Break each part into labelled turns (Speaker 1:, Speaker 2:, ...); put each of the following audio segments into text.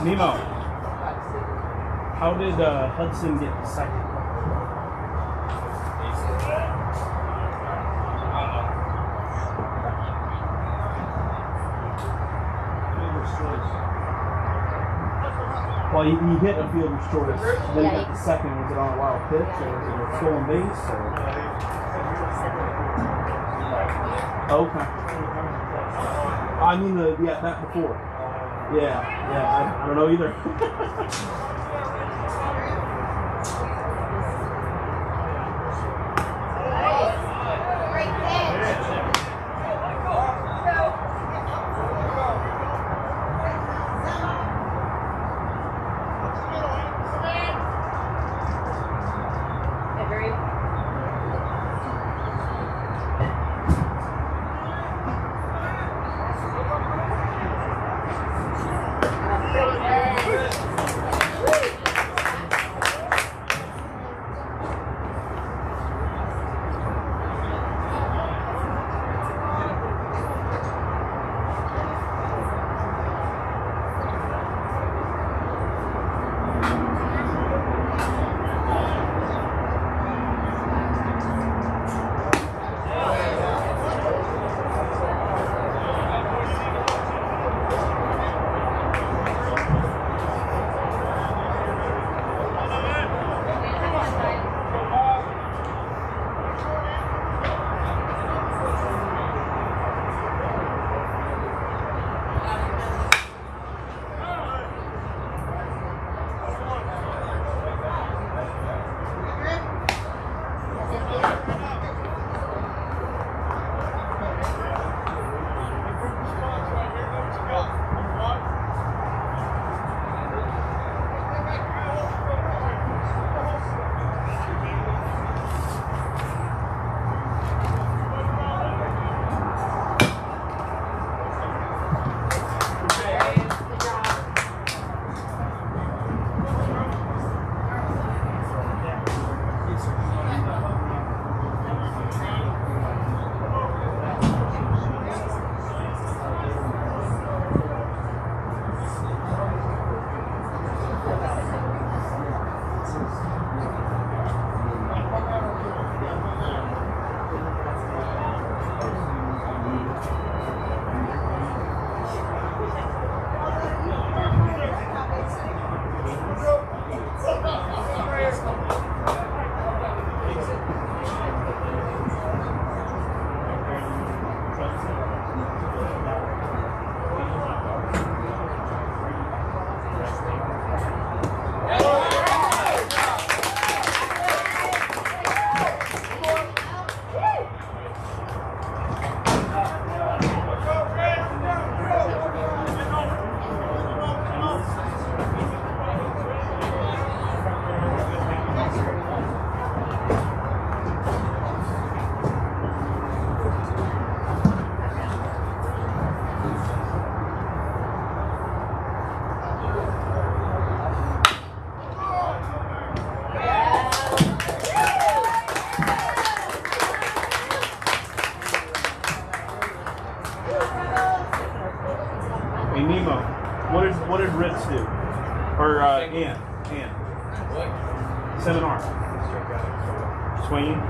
Speaker 1: Nemo, how did Hudson get second? Well, he hit a fielder's choice. Then he got the second. Was it on a wild pitch or was it a stolen base? Or? Okay. I mean that before. Yeah, I don't know either. Hey Nemo, what did Ritz do? Or Ann. Seminar. Swinging.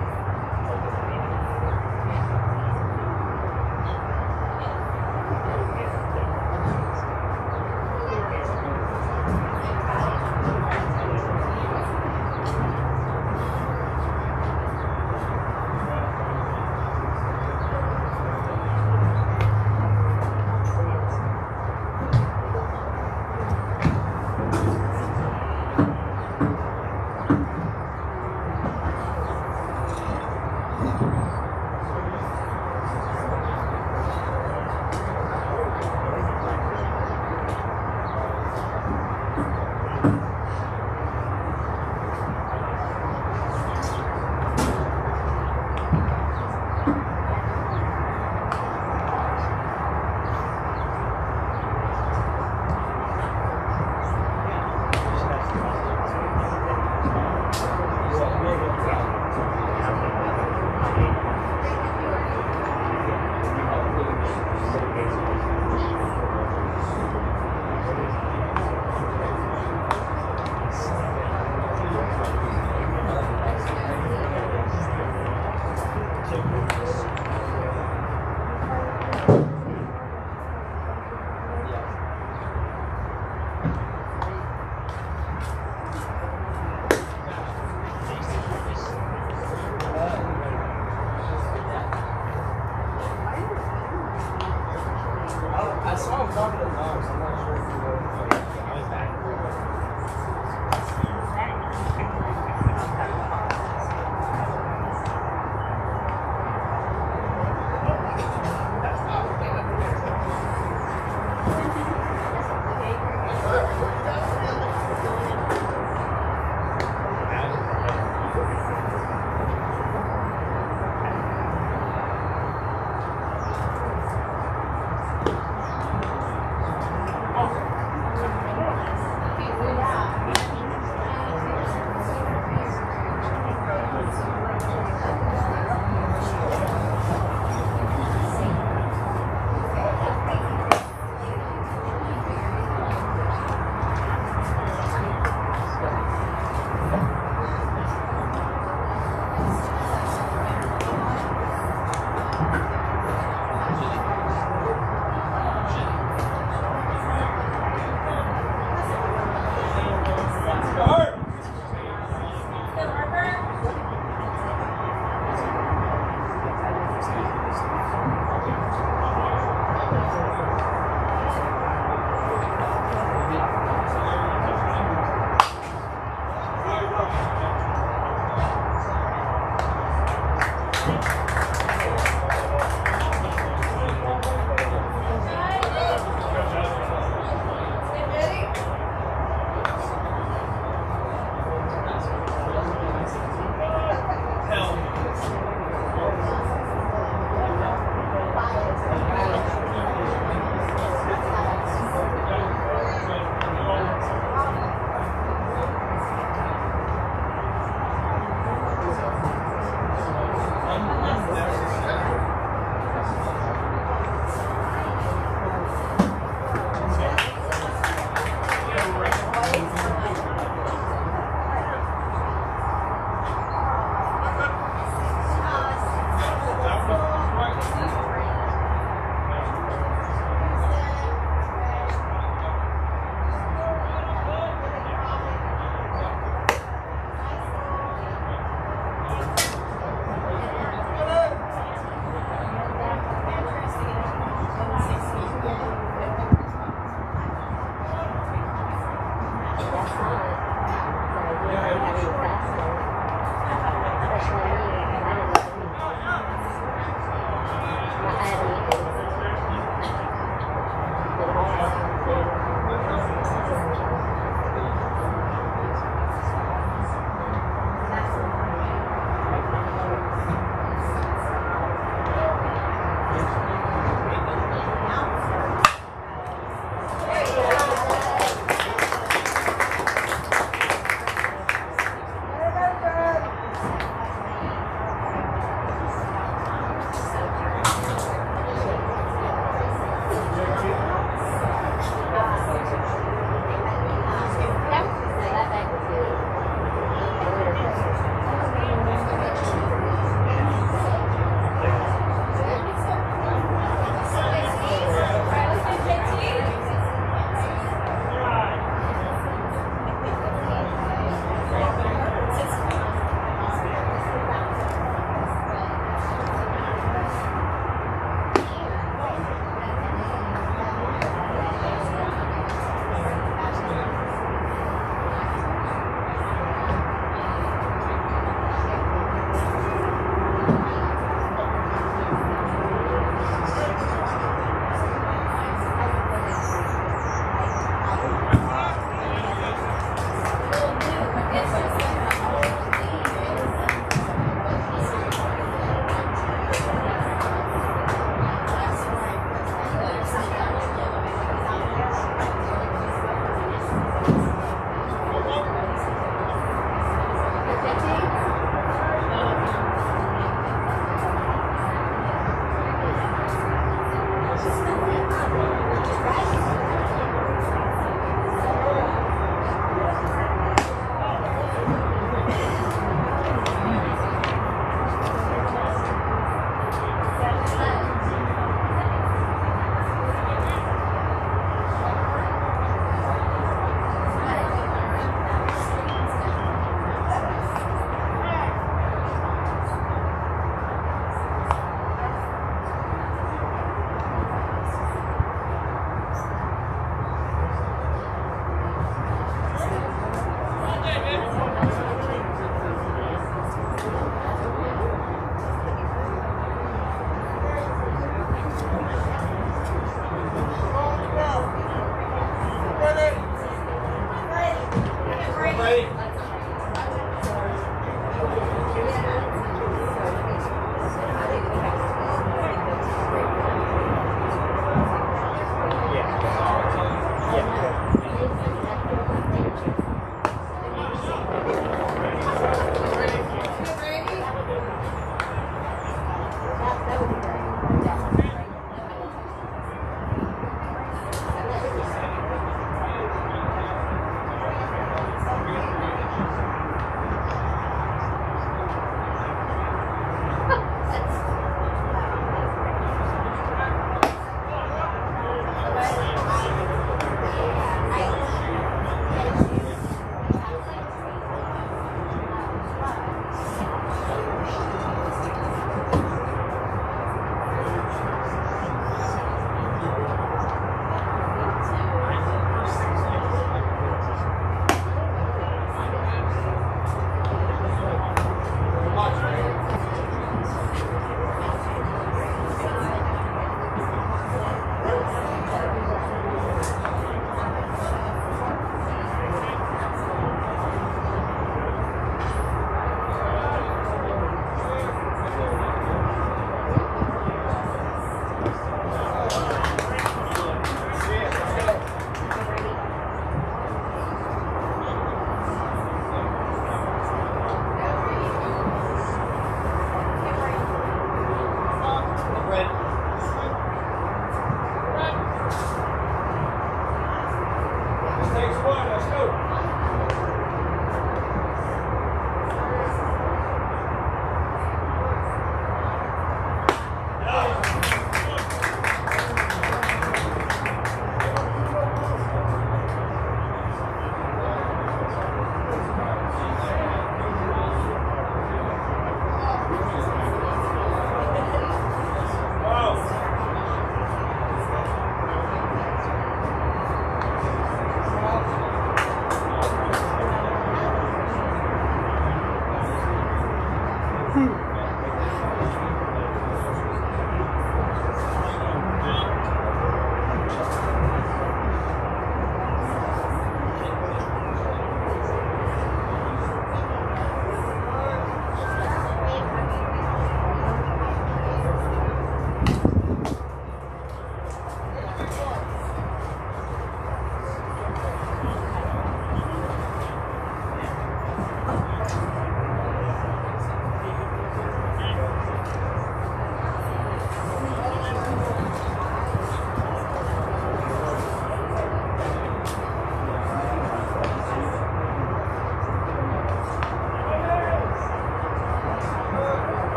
Speaker 1: I saw him talking to the dogs. I'm not sure if he was.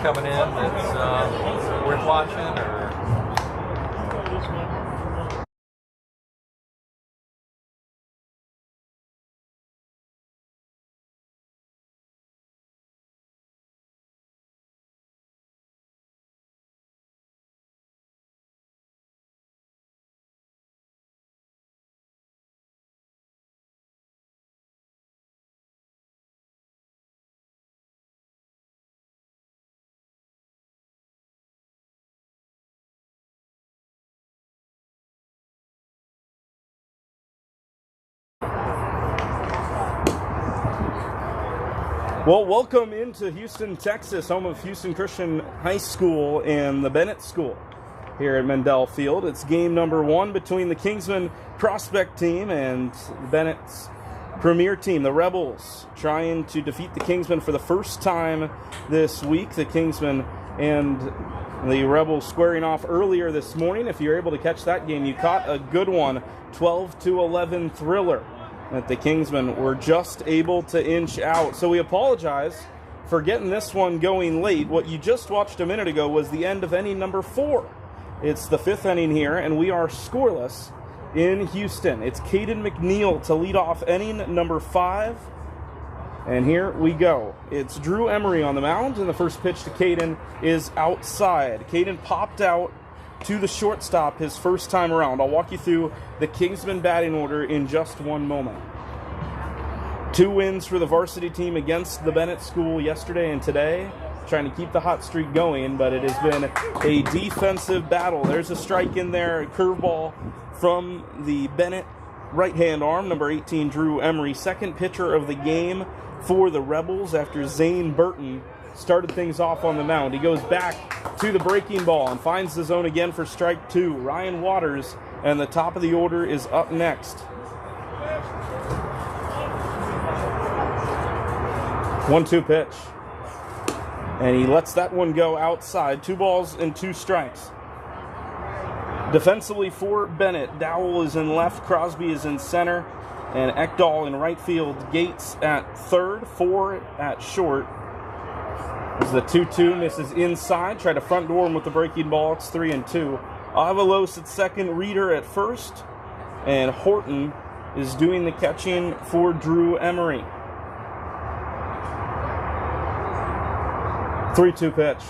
Speaker 2: Coming in that's worth watching, or
Speaker 1: Well, welcome into Houston, Texas, home of Houston Christian High School and the Bennett School here at Mendel Field. It's game number 1 between the Kingsmen prospect team and Bennett's premier team, the Rebels, trying to defeat the Kingsmen for the first time this week. The Kingsmen and the Rebels squaring off earlier this morning. If you're able to catch that game, you caught a good one, 12-11 thriller that the Kingsmen were just able to inch out. So we apologize for getting this one going late. What you just watched a minute ago was the end of inning number 4. It's the 5th inning here, and we are scoreless in Houston. It's Caden McNeil to lead off inning number 5. And here we go. It's Drew Emery on the mound, and the first pitch to Caden is outside. Caden popped out to the shortstop his first time around. I'll walk you through the Kingsmen batting order in just one moment. 2 wins for the varsity team against the Bennett School yesterday and today, trying to keep the hot streak going, but it has been a defensive battle. There's a strike in there, a curveball from the Bennett right-hand arm, number 18, Drew Emery, second pitcher of the game for the Rebels after Zane Burton started things off on the mound. He goes back to the breaking ball and finds the zone again for strike 2. Ryan Waters, and the top of the order is up next. 1-2 pitch. And he lets that one go outside. 2 balls and 2 strikes. Defensively for Bennett, Dowell is in left, Crosby is in center, and Ekdahl in right field. Gates at third, 4 at short. As the 2-2 misses inside, try to front door him with the breaking ball. It's 3-2. Avalos at second, Reeder at first, and Horton is doing the catching for Drew Emery. 3-2 pitch.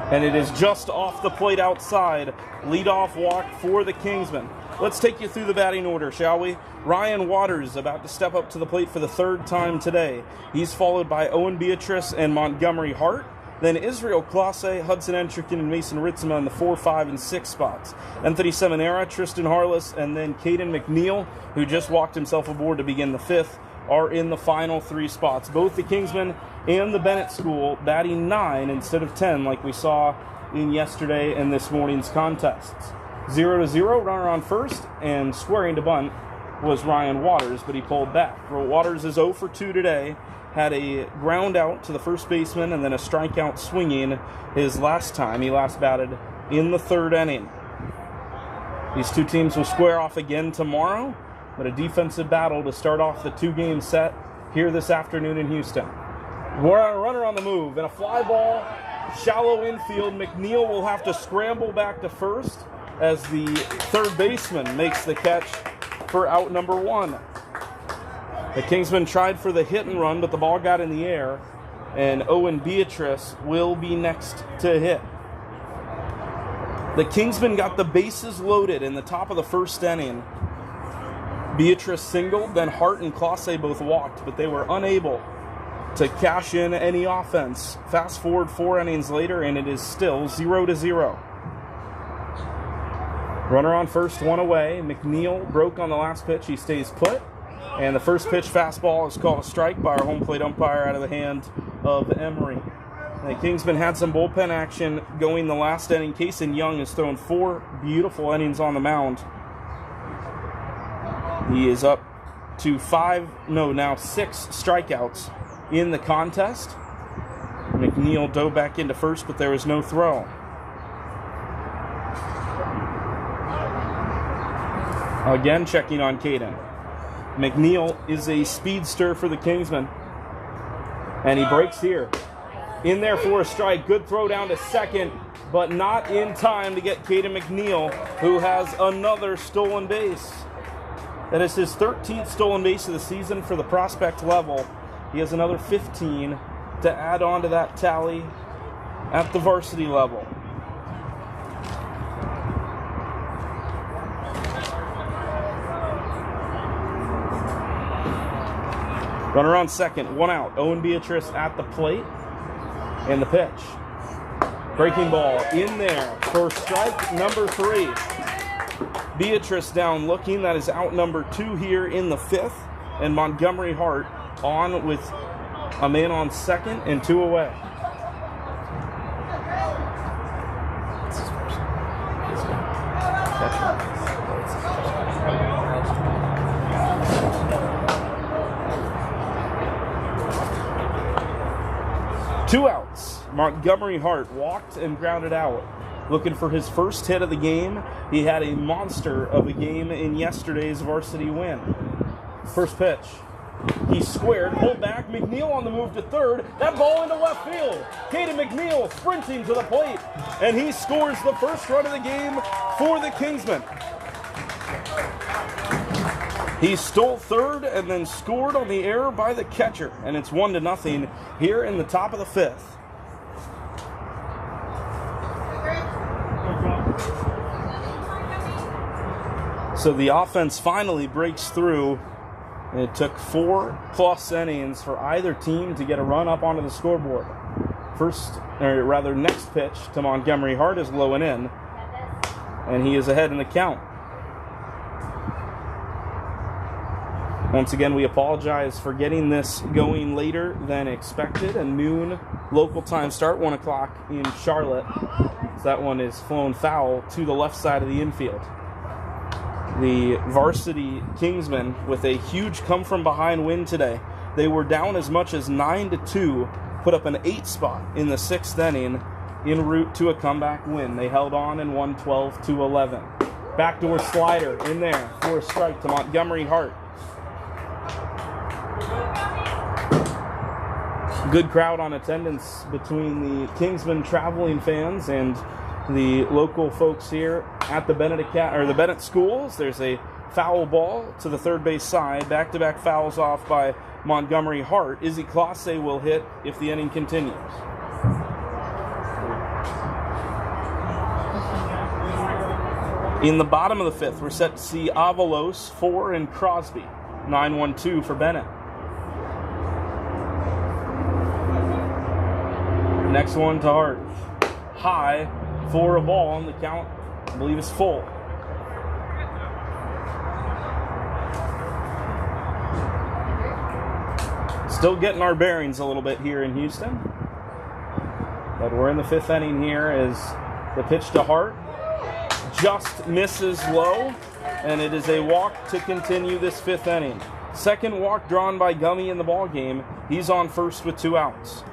Speaker 1: And it is just off the plate outside. Leadoff walk for the Kingsmen. Let's take you through the batting order, shall we? Ryan Waters about to step up to the plate for the 3rd time today. He's followed by Owen Beatrice and Montgomery Hart. Then Israel Classe, Hudson Entricken, and Mason Ritzema in the 4, 5, and 6 spots. Anthony Seminara, Tristan Harless, and then Caden McNeil, who just walked himself aboard to begin the 5th, are in the final 3 spots. Both the Kingsmen and the Bennett School batting 9 instead of 10 like we saw in yesterday and this morning's contests. 0-0, runner on first, and squaring to bunt was Ryan Waters, but he pulled back. Waters is 0 for 2 today, had a ground out to the first baseman and then a strikeout swinging his last time. He last batted in the 3rd inning. These 2 teams will square off again tomorrow, but a defensive battle to start off the 2-game set here this afternoon in Houston. We're on a runner on the move, and a fly ball, shallow infield. McNeil will have to scramble back to first as the 3rd baseman makes the catch for out number 1. The Kingsmen tried for the hit and run, but the ball got in the air, and Owen Beatrice will be next to hit. The Kingsmen got the bases loaded in the top of the 1st inning. Beatrice singled, then Hart and Classe both walked, but they were unable to cash in any offense. Fast forward 4 innings later, and it is still 0-0. Runner on first, 1 away. McNeil broke on the last pitch. He stays put. And the first pitch fastball is called a strike by our home plate umpire out of the hand of Emery. The Kingsmen had some bullpen action going the last inning. Kason Young has thrown 4 beautiful innings on the mound. He is up to now 6 strikeouts in the contest. McNeil dove back into first, but there was no throw. Again, checking on Caden. McNeil is a speedster for the Kingsmen, and he breaks here. In there for a strike. Good throw down to second, but not in time to get Caden McNeil, who has another stolen base. That is his 13th stolen base of the season for the prospect level. He has another 15 to add on to that tally at the varsity level. Runner on second, 1 out. Owen Beatrice at the plate. And the pitch. Breaking ball in there for strike number 3. Beatrice down looking. That is out number 2 here in the 5th. And Montgomery Hart on with a man on second and 2 away. Two outs. Montgomery Hart walked and grounded out. Looking for his first hit of the game. He had a monster of a game in yesterday's varsity win. First pitch. He squared, pulled back. McNeil on the move to third. That ball into left field. Caden McNeil sprinting to the plate. And he scores the first run of the game for the Kingsmen. He stole third and then scored on the error by the catcher. And it's 1-0 here in the top of the fifth. So the offense finally breaks through. It took 4+ innings for either team to get a run up onto the scoreboard. Next pitch to Montgomery Hart is low and in. And he is ahead in the count. Once again, we apologize for getting this going later than expected. A noon local time start, 1 o'clock in Charlotte. So that one is flown foul to the left side of the infield. The varsity Kingsmen with a huge come-from-behind win today. They were down as much as 9-2, put up an 8 spot in the 6th inning en route to a comeback win. They held on and won 12-11. Backdoor slider in there for a strike to Montgomery Hart. Good crowd on attendance between the Kingsmen traveling fans and the local folks here at the Bennett schools. There's a foul ball to the third base side. Back-to-back fouls off by Montgomery Hart. Izzy Classe will hit if the inning continues. In the bottom of the fifth, we're set to see Avalos, 4, and Crosby. 9-1-2 for Bennett. Next one to Hart. High for a ball, and the count, I believe, is full. Still getting our bearings a little bit here in Houston. But we're in the 5th inning here as the pitch to Hart just misses low, and it is a walk to continue this 5th inning. Second walk drawn by Gummy in the ball game. He's on first with 2 outs.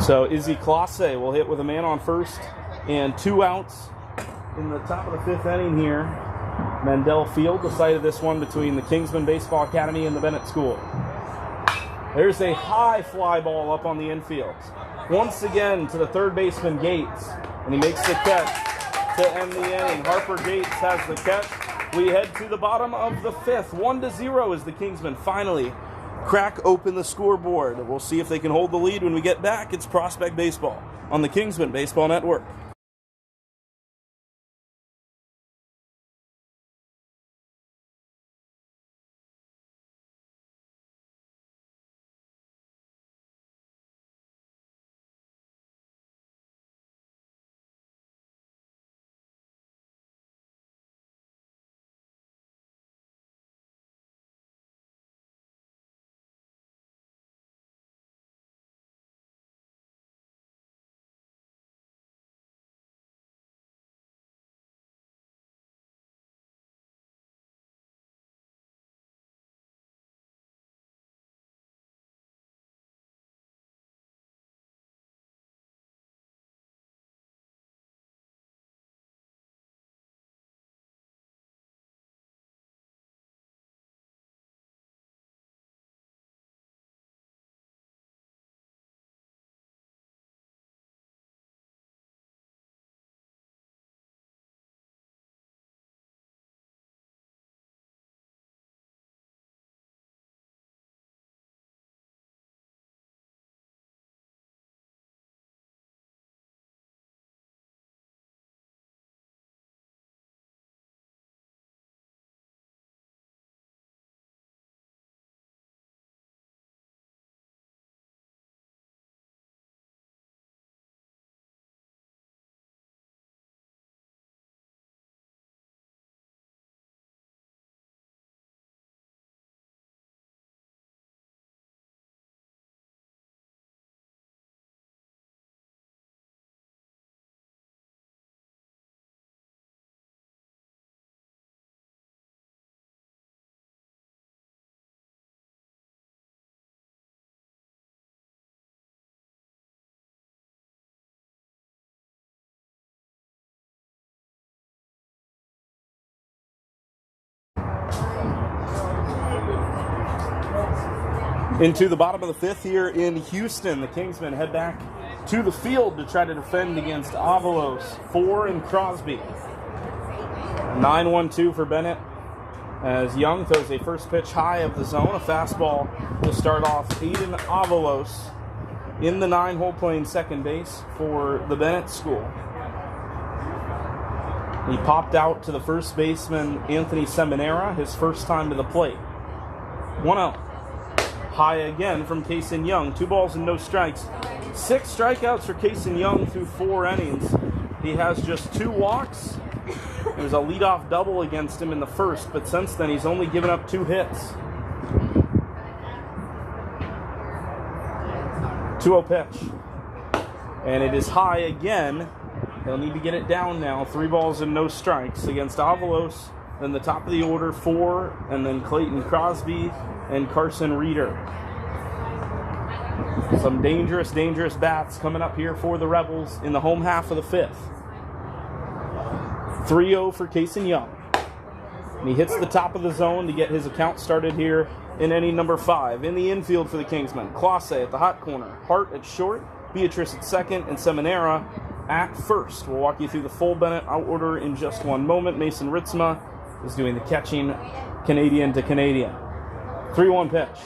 Speaker 1: So Izzy Classe will hit with a man on first and 2 outs in the top of the 5th inning here. Mandel Field, the site of this one between the Kingsmen Baseball Academy and the Bennett School. There's a high fly ball up on the infield. Once again to the third baseman Gates, and he makes the catch to end the inning. Harper Gates has the catch. We head to the bottom of the 5th. 1-0 as the Kingsmen finally crack open the scoreboard. We'll see if they can hold the lead when we get back. It's Prospect Baseball on the Kingsmen Baseball Network. Into the bottom of the fifth here in Houston, the Kingsmen head back to the field to try to defend against Avalos, 4 and Crosby. 9-1-2 for Bennett as Young throws a first pitch high of the zone, a fastball to start off Aiden Avalos in the 9-hole playing second base for the Bennett school. He popped out to the first baseman, Anthony Seminara, his first time to the plate. 1-0. High again from Kaysen Young. 2 balls and no strikes. 6 strikeouts for Kaysen Young through 4 innings. He has just 2 walks. There's a leadoff double against him in the first, but since then he's only given up 2 hits. 2-0 pitch. And it is high again. He'll need to get it down now. 3 balls and no strikes against Avalos. Then the top of the order, 4, and then Clayton Crosby and Carson Reeder. Some dangerous bats coming up here for the Rebels in the home half of the 5th. 3-0 for Kaysen Young. And he hits the top of the zone to get his account started here in inning number 5. In the infield for the Kingsmen, Classe at the hot corner, Hart at short, Beatrice at second, and Seminara at first. We'll walk you through the full Bennett out order in just one moment. Mason Ritzma is doing the catching, Canadian to Canadian. 3-1 pitch.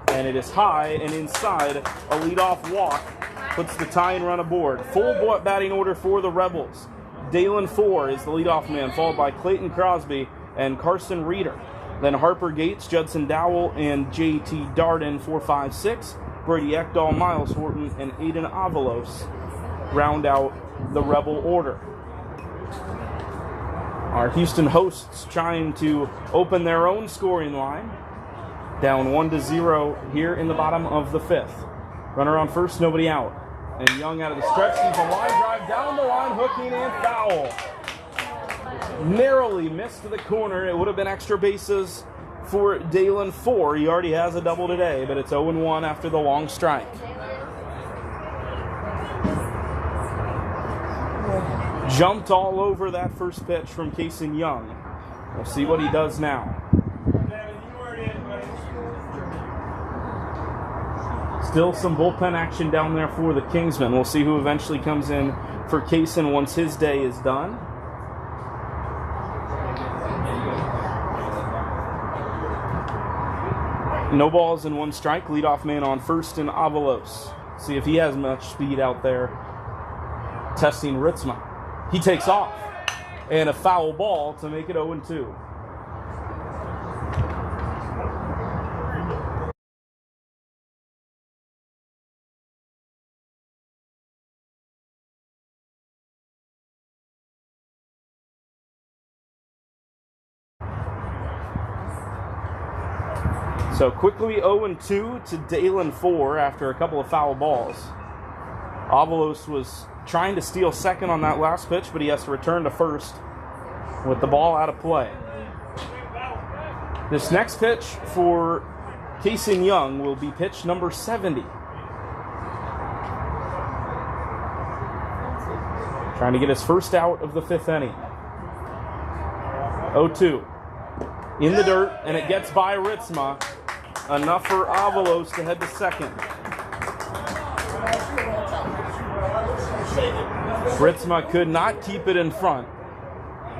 Speaker 1: And it is high and inside. A leadoff walk puts the tying run aboard. Full batting order for the Rebels. Dalen 4 is the leadoff man, followed by Clayton Crosby and Carson Reeder. Then Harper Gates, Judson Dowell, and J.T. Darden, 4-5-6. Brady Ekdahl, Miles Horton, and Aiden Avalos round out the Rebel order. Our Houston hosts trying to open their own scoring line. Down 1-0 here in the bottom of the 5th. Runner on first, nobody out. And Young out of the stretch, sees a line drive down the line, hooking and foul. Narrowly missed the corner. It would have been extra bases for Dalen 4. He already has a double today, but it's 0-1 after the long strike. Jumped all over that first pitch from Kaysen Young. We'll see what he does now. Still some bullpen action down there for the Kingsmen. We'll see who eventually comes in for Kaysen once his day is done. No balls and 1 strike. Leadoff man on first in Avalos. See if he has much speed out there. Testing Ritzma. He takes off. And a foul ball to make it 0-2. So quickly 0-2 to Dalen 4 after a couple of foul balls. Avalos was trying to steal second on that last pitch, but he has to return to first with the ball out of play. This next pitch for Kaysen Young will be pitch number 70. Trying to get his first out of the 5th inning. 0-2. In the dirt, and it gets by Ritzma. Enough for Avalos to head to second. Ritzma could not keep it in front.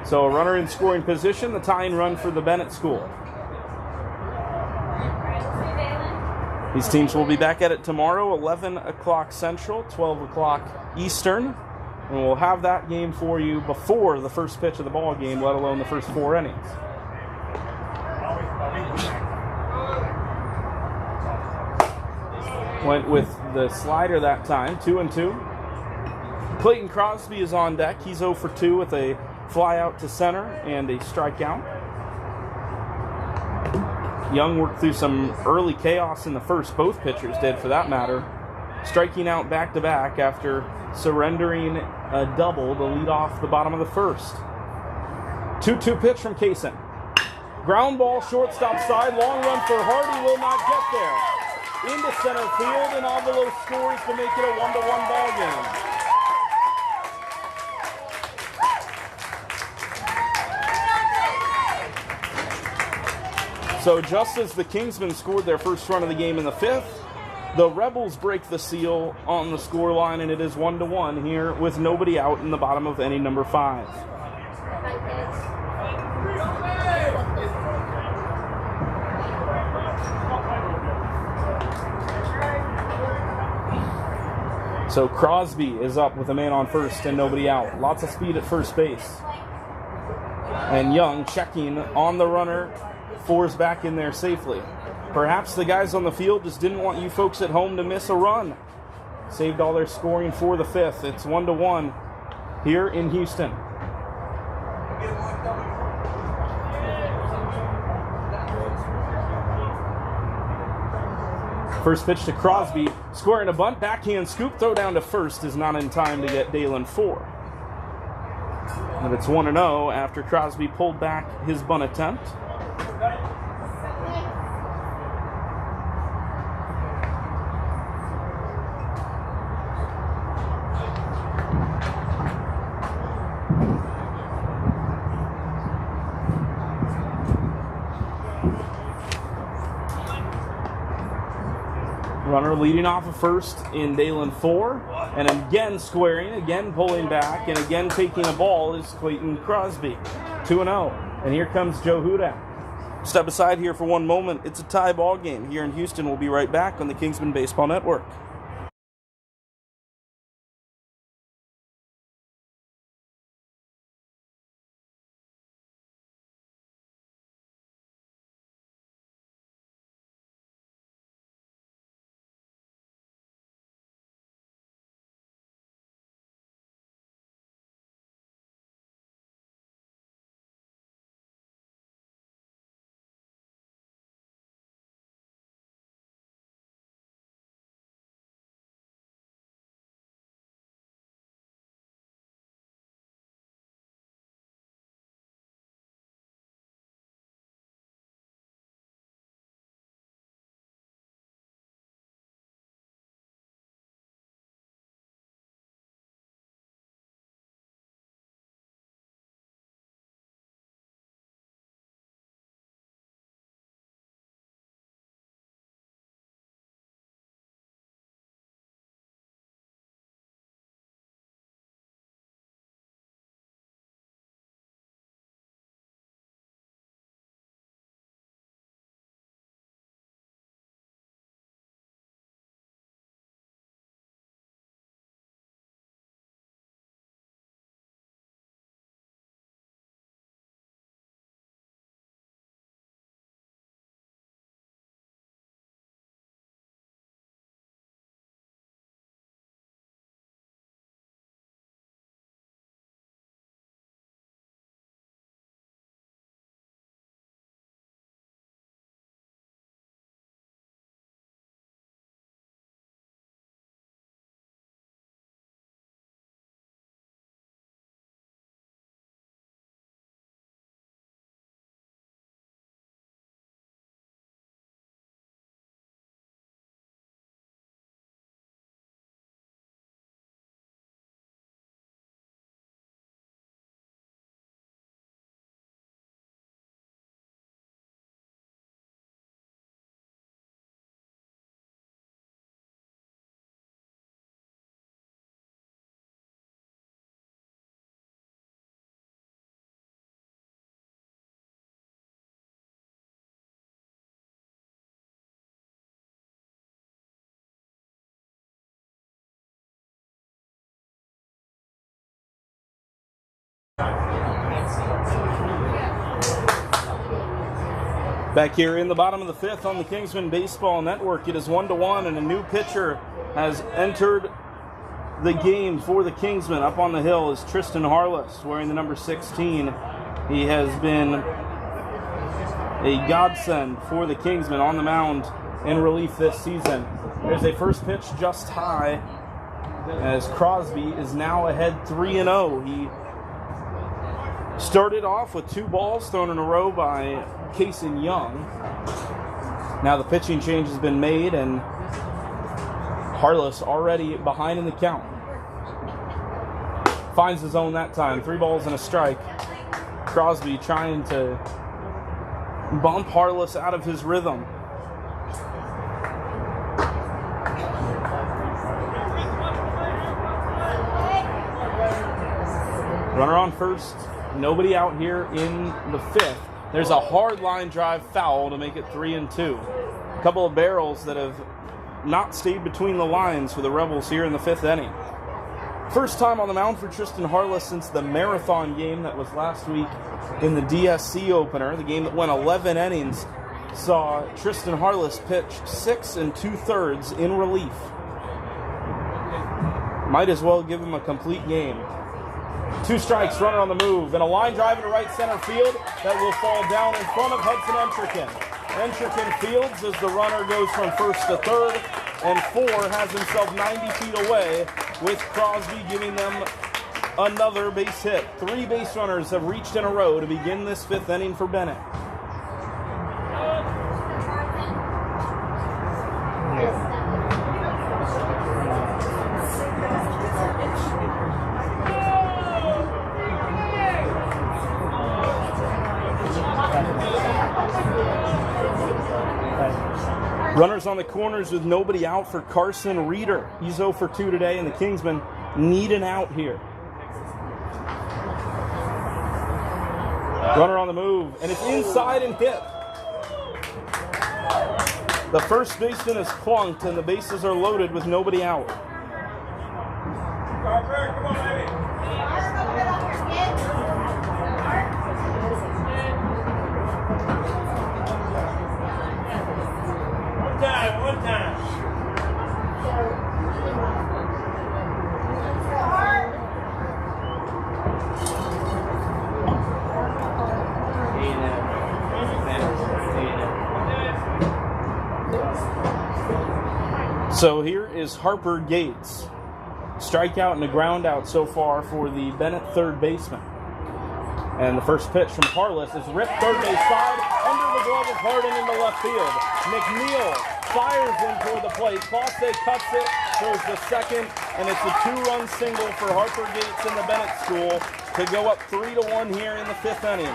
Speaker 1: So a runner in scoring position, the tying run for the Bennett school. These teams will be back at it tomorrow, 11 o'clock Central, 12 o'clock Eastern. And we'll have that game for you before the first pitch of the ball game, let alone the first 4 innings. Went with the slider that time, 2-2. Clayton Crosby is on deck. He's 0 for 2 with a fly out to center and a strikeout. Young worked through some early chaos in the first. Both pitchers did, for that matter. Striking out back-to-back after surrendering a double to lead off the bottom of the first. 2-2 pitch from Kaysen. Ground ball, shortstop side, long run for Hardy, will not get there. Into center field, and Avalos scores to make it a 1-1 ball game. So So just as the Kingsmen scored their first run of the game in the 5th, the Rebels break the seal on the scoreline, and it is 1-1 here with nobody out in the bottom of inning number 5. So Crosby is up with a man on first and nobody out. Lots of speed at first base. And Young checking on the runner, fours back in there safely. Perhaps the guys on the field just didn't want you folks at home to miss a run. Saved all their scoring for the 5th. It's 1-1 here in Houston. First pitch to Crosby, squaring a bunt, backhand scoop, throw down to first is not in time to get Dalen 4. And it's 1-0 after Crosby pulled back his bunt attempt. Runner leading off of first in Dalen 4, and again squaring, again pulling back, and again taking a ball is Clayton Crosby. 2-0, and here comes Joe Hudak. Step aside here for one moment. It's a tie ball game here in Houston. We'll be right back on the Kingsmen Baseball Network. Back here in the bottom of the 5th on the Kingsmen Baseball Network, it is 1-1, and a new pitcher has entered the game for the Kingsmen. Up on the hill is Tristan Harless, wearing the number 16. He has been a godsend for the Kingsmen on the mound in relief this season. There's a first pitch just high as Crosby is now ahead 3-0. He started off with 2 balls thrown in a row by Kason Young. Now the pitching change has been made, and Harless already behind in the count. Finds his zone that time. 3 balls and a strike. Crosby trying to bump Harless out of his rhythm. Runner on first, nobody out here in the fifth. There's a hard line drive foul to make it 3-2. A couple of barrels that have not stayed between the lines for the Rebels here in the fifth inning. First time on the mound for Tristan Harless since the marathon game that was last week in the DSC opener. The game that went 11 innings saw Tristan Harless pitch 6 2/3 in relief. Might as well give him a complete game. 2 strikes, runner on the move, and a line drive into right center field that will fall down in front of Hudson Entrican. Entrican fields as the runner goes from first to third, and 4 has himself 90 feet away, with Crosby giving them another base hit. 3 base runners have reached in a row to begin this fifth inning for Bennett. Runners on the corners with nobody out for Carson Reeder. He's 0 for 2 today, and the Kingsmen need an out here. Runner on the move, and it's inside and hit. The first baseman is clunked, and the bases are loaded with nobody out.
Speaker 3: Come on, baby. One time.
Speaker 1: So here is Harper Gates. Strikeout and a ground out so far for the Bennett third baseman. And the first pitch from Harless is ripped third base side under the glove of Harden into left field. McNeil fires in toward the plate. Fosse cuts it, throws the second, and it's a 2-run single for Harper Gates in the Bennett school to go up 3-1 here in the fifth inning.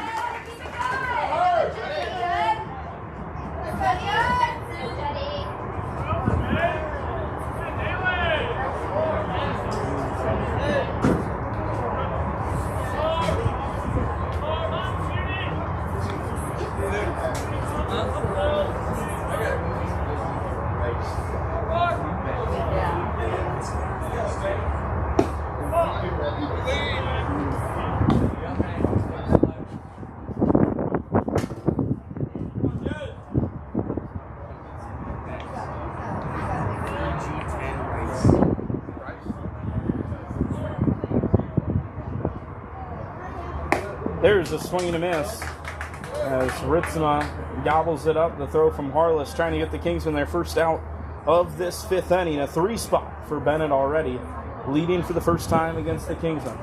Speaker 1: There's a swing and a miss as Ritzma gobbles it up. The throw from Harless trying to get the Kingsmen their first out of this fifth inning. A 3 spot for Bennett already, leading for the first time against the Kingsmen.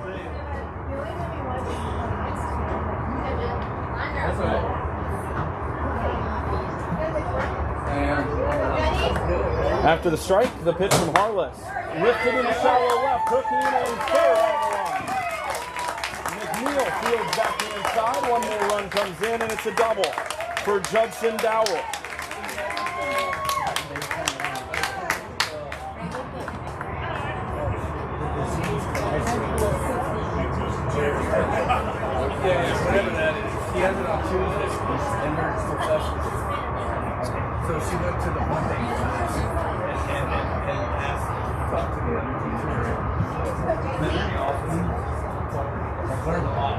Speaker 1: After the strike, the pitch from Harless. Lifted in the shallow left, hooking and fair on the line. McNeil fields back to the inside. One more run comes in, and it's a double for Judson Dowell.
Speaker 2: Whatever that is. He has it on Tuesdays in her professional. So she went to the Monday class and asked to talk to the other teacher. In the office. I've learned a lot.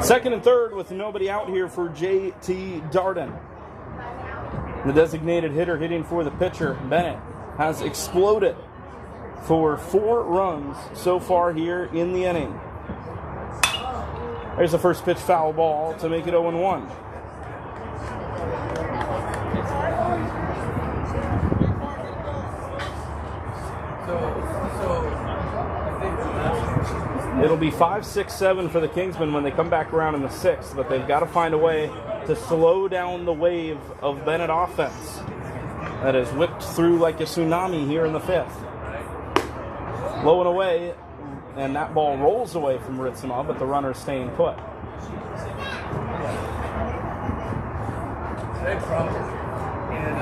Speaker 1: Second and third with nobody out here for J.T. Darden. The designated hitter hitting for the pitcher. Bennett has exploded for 4 runs so far here in the inning. There's the first pitch foul ball to make it 0-1. It'll be 5, 6, 7 for the Kingsmen when they come back around in the 6th, but they've got to find a way to slow down the wave of Bennett offense. that has whipped through like a tsunami here in the fifth. Low and away, and that ball rolls away from Ritzema, but the runner's staying put.
Speaker 2: Today probably, and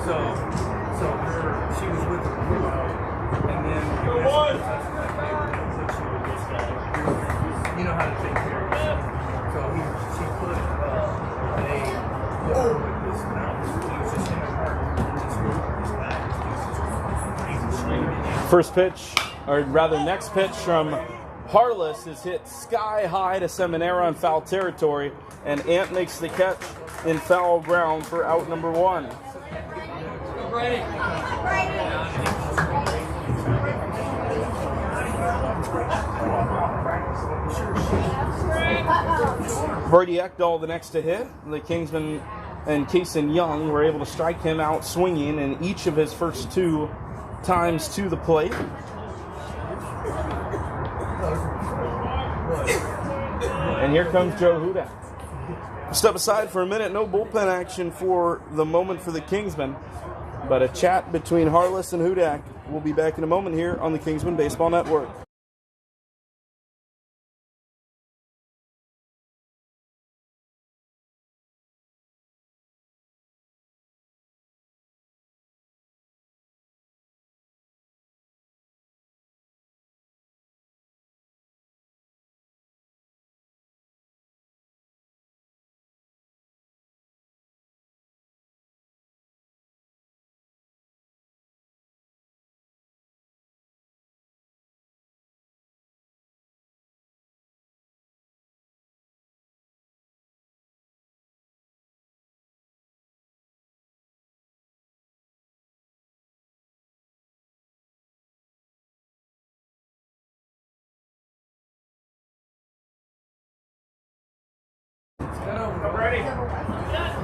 Speaker 2: so she was with her, and then you know how to take care of yourself. So she put with this mouse. He was just in her heart and just moved his back.
Speaker 1: First pitch, or rather next pitch from Harless is hit sky high to Seminara in foul territory, and Ant makes the catch in foul ground for out number one. Brady Ekdahl the next to hit. The Kingsmen and Kason Young were able to strike him out swinging in each of his first two times to the plate. And here comes Joe Hudak. Step aside for a minute. No bullpen action for the moment for the Kingsmen, but a chat between Harless and Hudak. We'll be back in a moment here on the Kingsmen Baseball Network.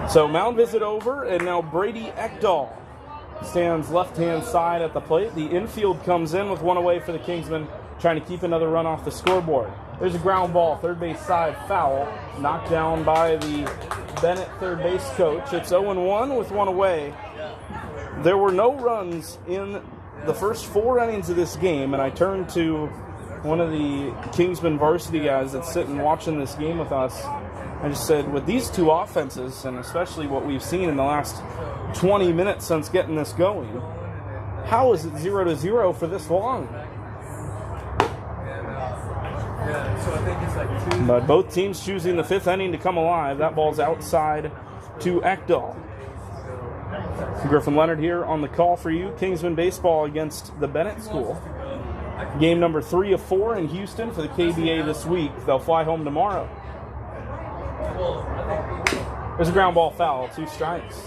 Speaker 1: So mound visit over, and now Brady Ekdahl stands left-hand side at the plate. The infield comes in with one away for the Kingsmen, trying to keep another run off the scoreboard. There's a ground ball, third base side foul, knocked down by the Bennett third base coach. It's 0-1 with one away. There were no runs in the first 4 innings of this game, and I turned to one of the Kingsmen varsity guys that's sitting watching this game with us. I just said, with these two offenses, and especially what we've seen in the last 20 minutes since getting this going, how is it 0-0 for this long?
Speaker 2: So I think it's like 2.
Speaker 1: But both teams choosing the 5th inning to come alive. That ball's outside to Ekdahl. Griffin Leonard here on the call for you. Kingsman baseball against the Bennett School. Game number 3 of 4 in Houston for the KBA this week. They'll fly home tomorrow. There's a ground ball foul, 2 strikes.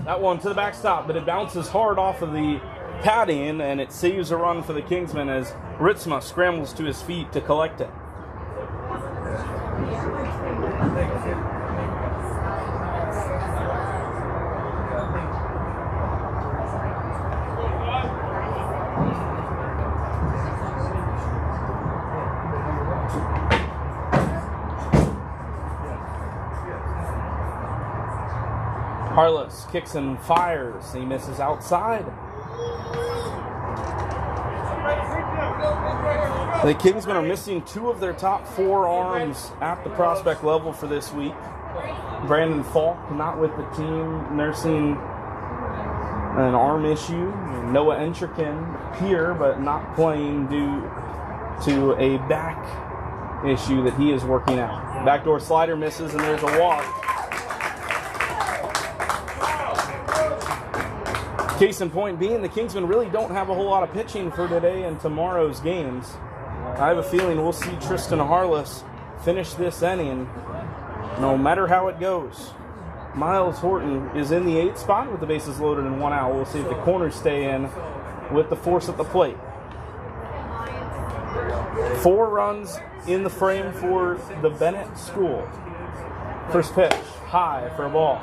Speaker 1: That one to the backstop, but it bounces hard off of the padding, and it saves a run for the Kingsmen as Ritzema scrambles to his feet to collect it. Harless kicks and fires. He misses outside. The Kingsmen are missing 2 of their top 4 arms at the prospect level for this week. Brandon Falk not with the team, nursing an arm issue. Noah Entrikin here, but not playing due to a back issue that he is working out. Backdoor slider misses, and there's a walk. Case in point being, the Kingsmen really don't have a whole lot of pitching for today and tomorrow's games. I have a feeling we'll see Tristan Harless finish this inning, no matter how it goes. Miles Horton is in the 8th spot with the bases loaded and 1 out. We'll see if the corners stay in with the force at the plate. 4 runs in the frame for the Bennett School. First pitch, high for a ball.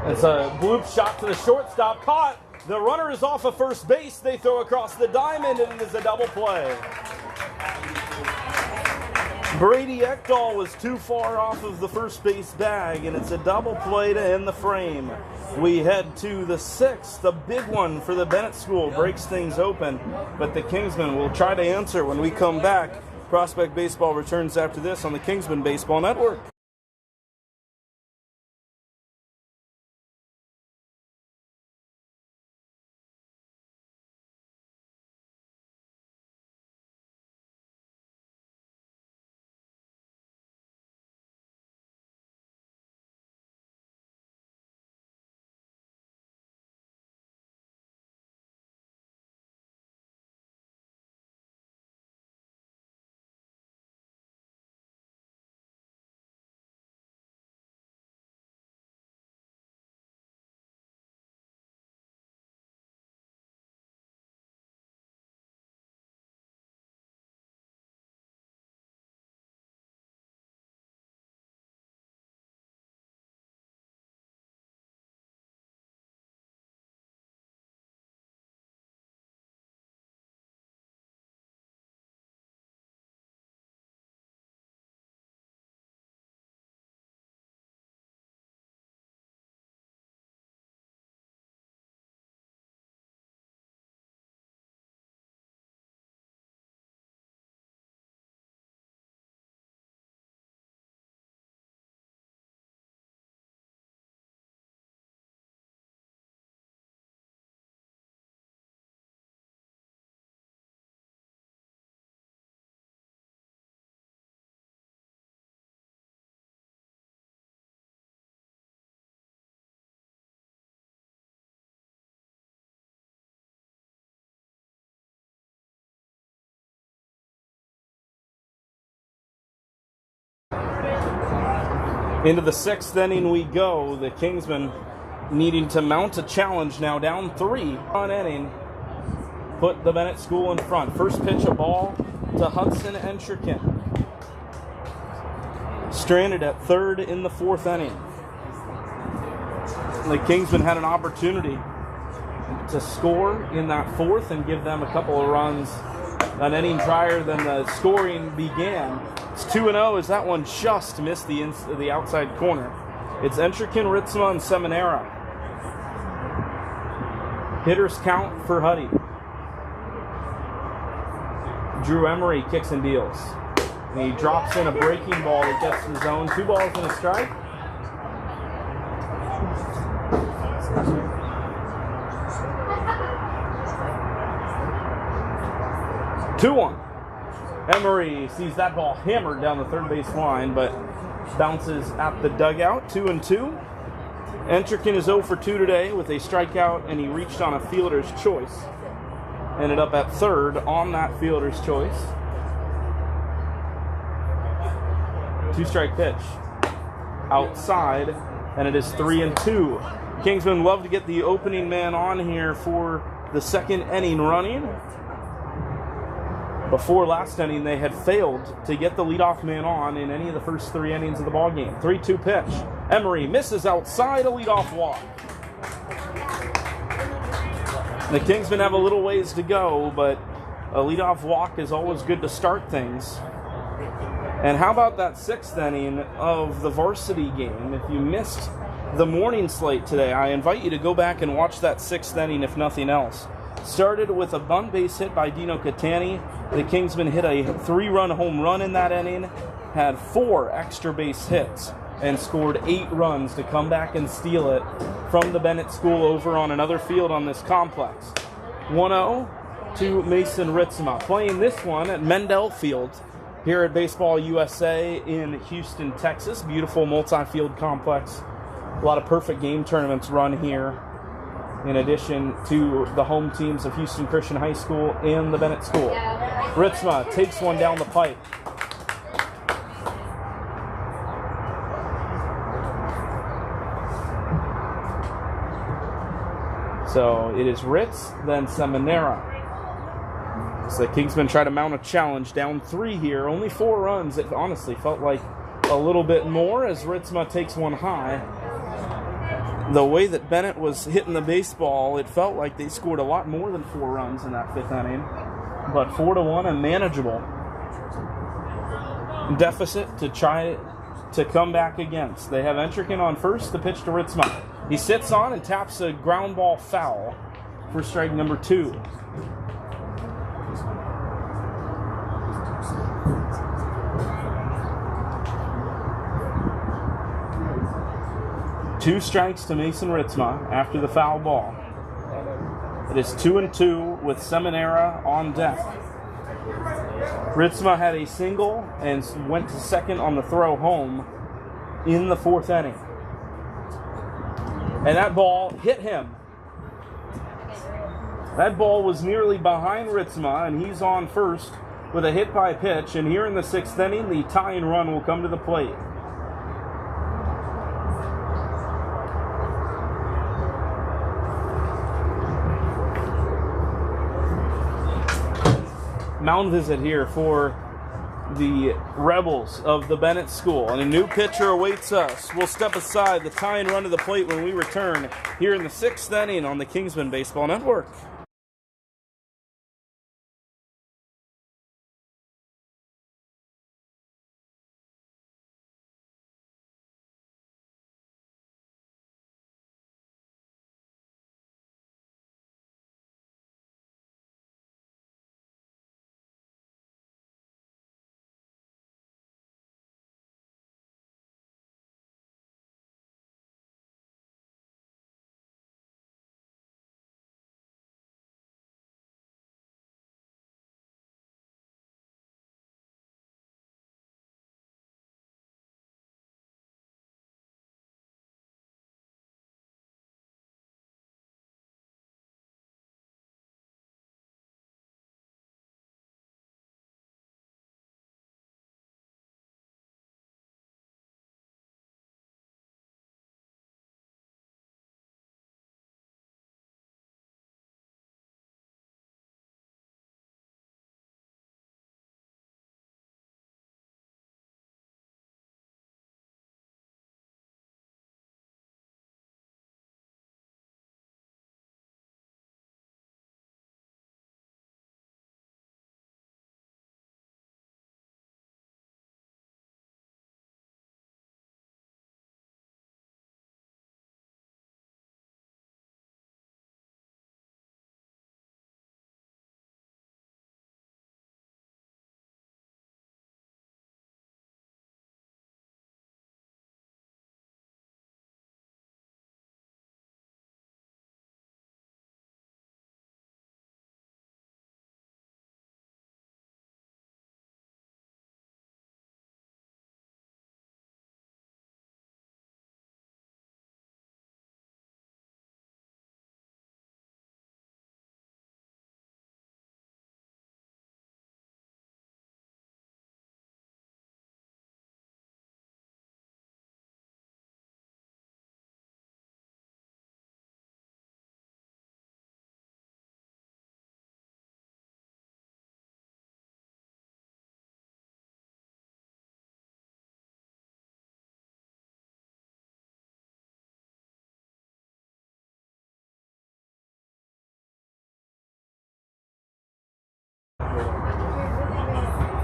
Speaker 1: It's a bloop shot to the shortstop, caught. The runner is off of first base. They throw across the diamond, and it is a double play. Brady Ekdahl was too far off of the first base bag, and it's a double play to end the frame. We head to the 6th, the big one for the Bennett School. Breaks things open, but the Kingsmen will try to answer when we come back. Prospect Baseball returns after this on the Kingsmen Baseball Network. Into the 6th inning we go. The Kingsmen needing to mount a challenge now, down 3 on inning. Put the Bennett School in front. First pitch, a ball to Hudson Encherkin. Stranded at 3rd in the 4th inning. The Kingsmen had an opportunity to score in that 4th and give them a couple of runs an inning prior than the scoring began. It's 2-0 as that one just missed the outside corner. It's Encherkin, Ritzma, and Seminara. Hitters count for Huddy. Drew Emery kicks and deals. And he drops in a breaking ball that gets to the zone. 2 balls and a strike. Two-one. Emery sees that ball hammered down the third base line, but bounces at the dugout. 2-2. Encherkin is 0 for 2 today with a strikeout, and he reached on a fielder's choice. Ended up at 3rd on that fielder's choice. 2-strike pitch. Outside, and it is 3-2. Kingsmen love to get the opening man on here for the 2nd inning running. Before last inning, they had failed to get the leadoff man on in any of the first 3 innings of the ballgame. 3-2 pitch. Emery misses outside, a leadoff walk. The Kingsmen have a little ways to go, but a leadoff walk is always good to start things. And how about that 6th inning of the varsity game? If you missed the morning slate today, I invite you to go back and watch that 6th inning, if nothing else. Started with a bunt base hit by Dino Catani. The Kingsmen hit a 3-run home run in that inning, had 4 extra base hits, and scored 8 runs to come back and steal it from the Bennett School over on another field on this complex. 1-0 to Mason Ritzma. Playing this one at Mendel Field here at Baseball USA in Houston, Texas. Beautiful multi-field complex. A lot of perfect game tournaments run here, in addition to the home teams of Houston Christian High School and the Bennett School. Ritzma takes one down the pipe. So it is Ritz, then Seminara. So the Kingsmen try to mount a challenge, down 3 here, only 4 runs. It honestly felt like a little bit more as Ritzma takes one high. The way that Bennett was hitting the baseball, it felt like they scored a lot more than 4 runs in that 5th inning. But 4-1, a manageable deficit to try to come back against. They have Entrican on first, the pitch to Ritzma. He sits on and taps a ground ball foul for strike number 2. Two strikes to Mason Ritzma after the foul ball. It is 2-2 with Seminara on deck. Ritzma had a single and went to second on the throw home in the 4th inning. And that ball hit him. That ball was nearly behind Ritzma, and he's on first with a hit by pitch. And here in the 6th inning, the tying run will come to the plate. Mound visit here for the Rebels of the Bennett School, and a new pitcher awaits us. We'll step aside the tie and run to the plate when we return here in the 6th inning on the Kingsmen Baseball Network.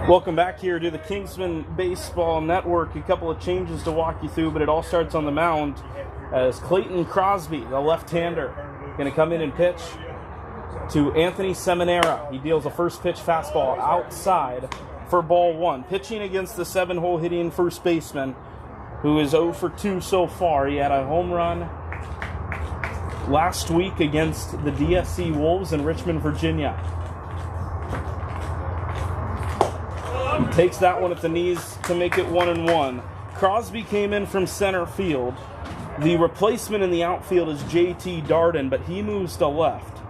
Speaker 1: Welcome back here to the Kingsmen Baseball Network. A couple of changes to walk you through, but it all starts on the mound as Clayton Crosby, the left-hander, going to come in and pitch to Anthony Seminara. He deals a first pitch fastball outside for ball 1. Pitching against the 7-hole hitting first baseman, who is 0 for 2 so far. He had a home run last week against the DSC Wolves in Richmond, Virginia. Takes that one at the knees to make it 1-1. Crosby came in from center field. The replacement in the outfield is J.T. Darden, but he moves to left.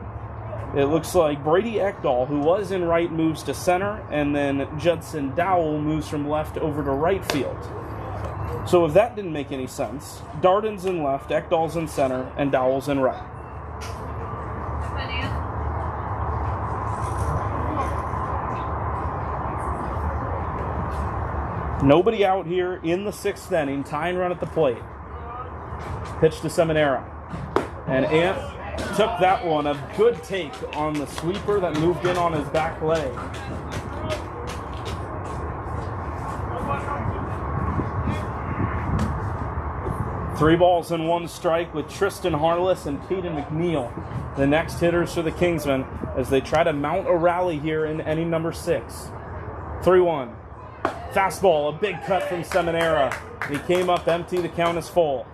Speaker 1: It looks like Brady Ekdahl, who was in right, moves to center, and then Judson Dowell moves from left over to right field. So if that didn't make any sense, Darden's in left, Ekdahl's in center, and Dowell's in right. Nobody out here in the 6th inning, tying run at the plate. Pitch to Seminara. And Ant took that one, a good take on the sweeper that moved in on his back leg. Three balls and one strike with Tristan Harless and Caden McNeil, the next hitters for the Kingsmen, as they try to mount a rally here in inning number 6. 3-1. Fastball, a big cut from Seminara. He came up empty, the count is full.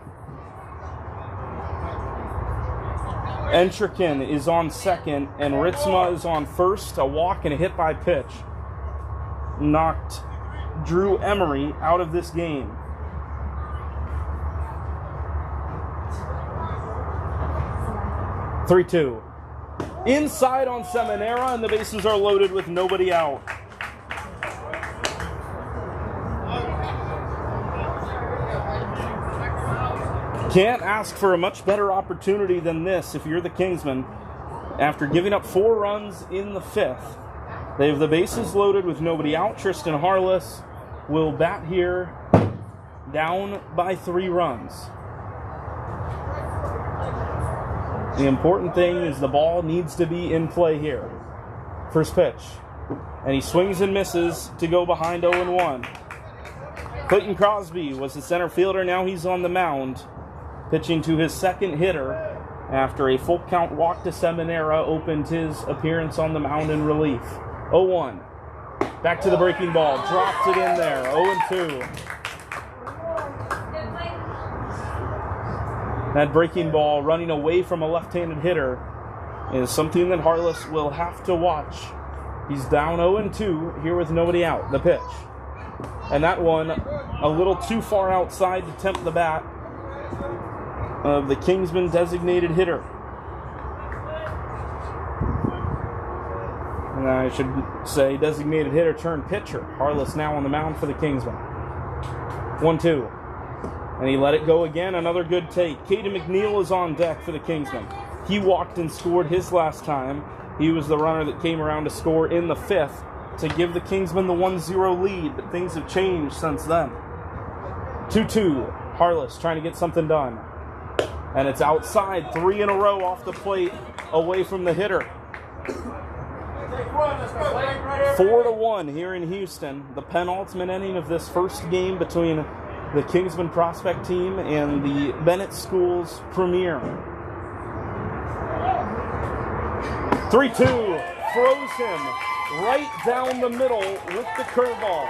Speaker 1: Entrikin is on second, and Ritzma is on first. A walk and a hit by pitch knocked Drew Emery out of this game. (3-2). Inside on Seminara, and the bases are loaded with nobody out. Can't ask for a much better opportunity than this if you're the Kingsmen. After giving up 4 runs in the 5th, they have the bases loaded with nobody out. Tristan Harless will bat here down by 3 runs. The important thing is the ball needs to be in play here. First pitch. And he swings and misses to go behind 0-1. Clayton Crosby was the center fielder. Now he's on the mound, pitching to his second hitter after a full count walk to Seminara opened his appearance on the mound in relief. 0-1. Back to the breaking ball. Dropped it in there. 0-2. That breaking ball running away from a left-handed hitter is something that Harless will have to watch. He's down 0-2 here with nobody out. The pitch. And that one a little too far outside to tempt the bat of the Kingsman designated hitter. And I should say designated hitter turned pitcher. Harless now on the mound for the Kingsman. 1-2. And he let it go again. Another good take. Caden McNeil is on deck for the Kingsmen. He walked and scored his last time. He was the runner that came around to score in the 5th to give the Kingsmen the 1-0 lead, but things have changed since then. 2-2. Harless trying to get something done. And it's outside, 3 in a row off the plate, away from the hitter. 4-1 here in Houston, the penultimate inning of this first game between the Kingsman prospect team and the Bennett School's premier. 3-2, froze him right down the middle with the curveball.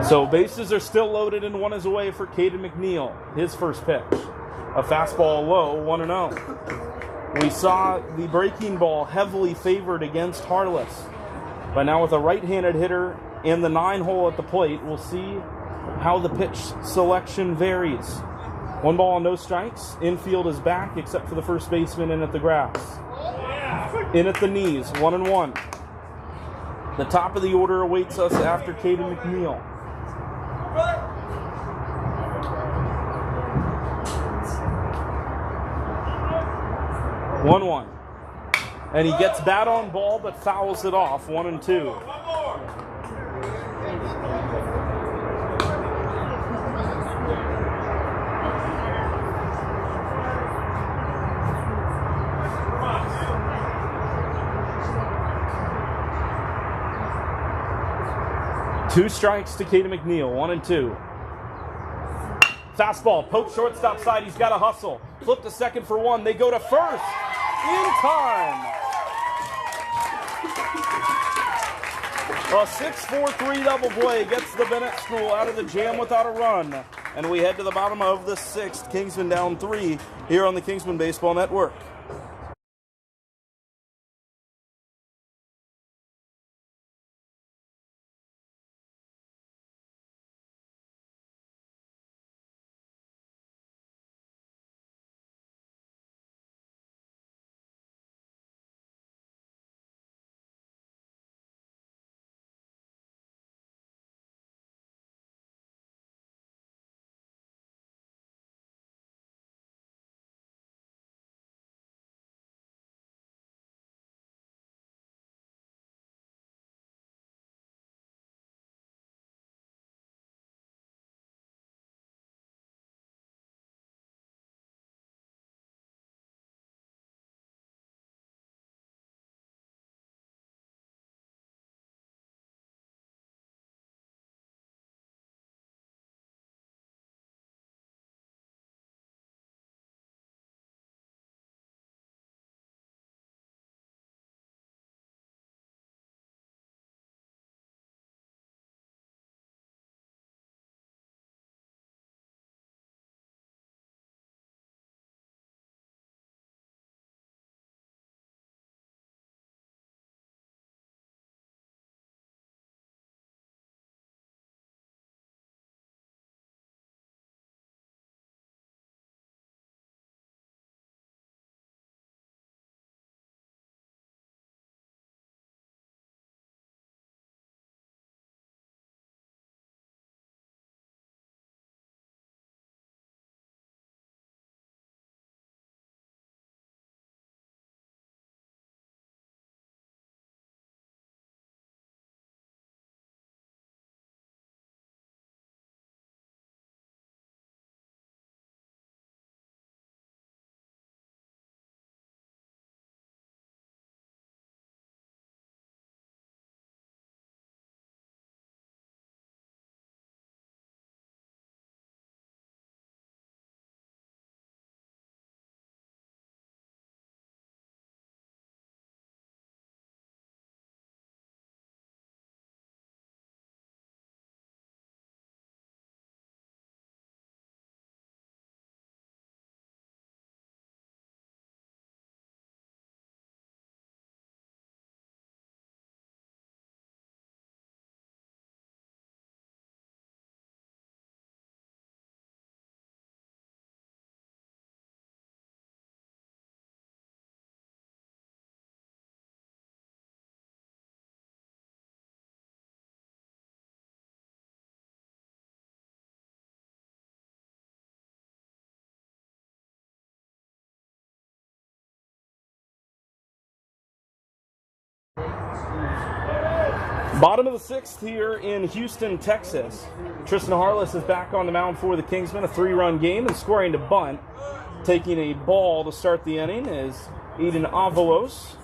Speaker 1: So bases are still loaded and one is away for Caden McNeil. His first pitch, a fastball low, 1-0. We saw the breaking ball heavily favored against Harless. But now with a right-handed hitter in the 9-hole at the plate, we'll see how the pitch selection varies. 1 ball and no strikes. Infield is back except for the first baseman in at the grass. In at the knees, 1-1. The top of the order awaits us after Caden McNeil. 1-1. And he gets bat on ball but fouls it off. 1-2. Two strikes to Caden McNeil. 1-2. Fastball, poke shortstop side. He's got to hustle. Flip to second for 1. They go to first in time. A 6-4-3 double play gets the Bennett School out of the jam without a run. And we head to the bottom of the sixth. Kingsmen down 3 here on the Kingsmen Baseball Network. Bottom of the sixth here in Houston, Texas. Tristan Harless is back on the mound for the Kingsmen. A 3-run game and scoring to bunt. Taking a ball to start the inning is Eden Avalos.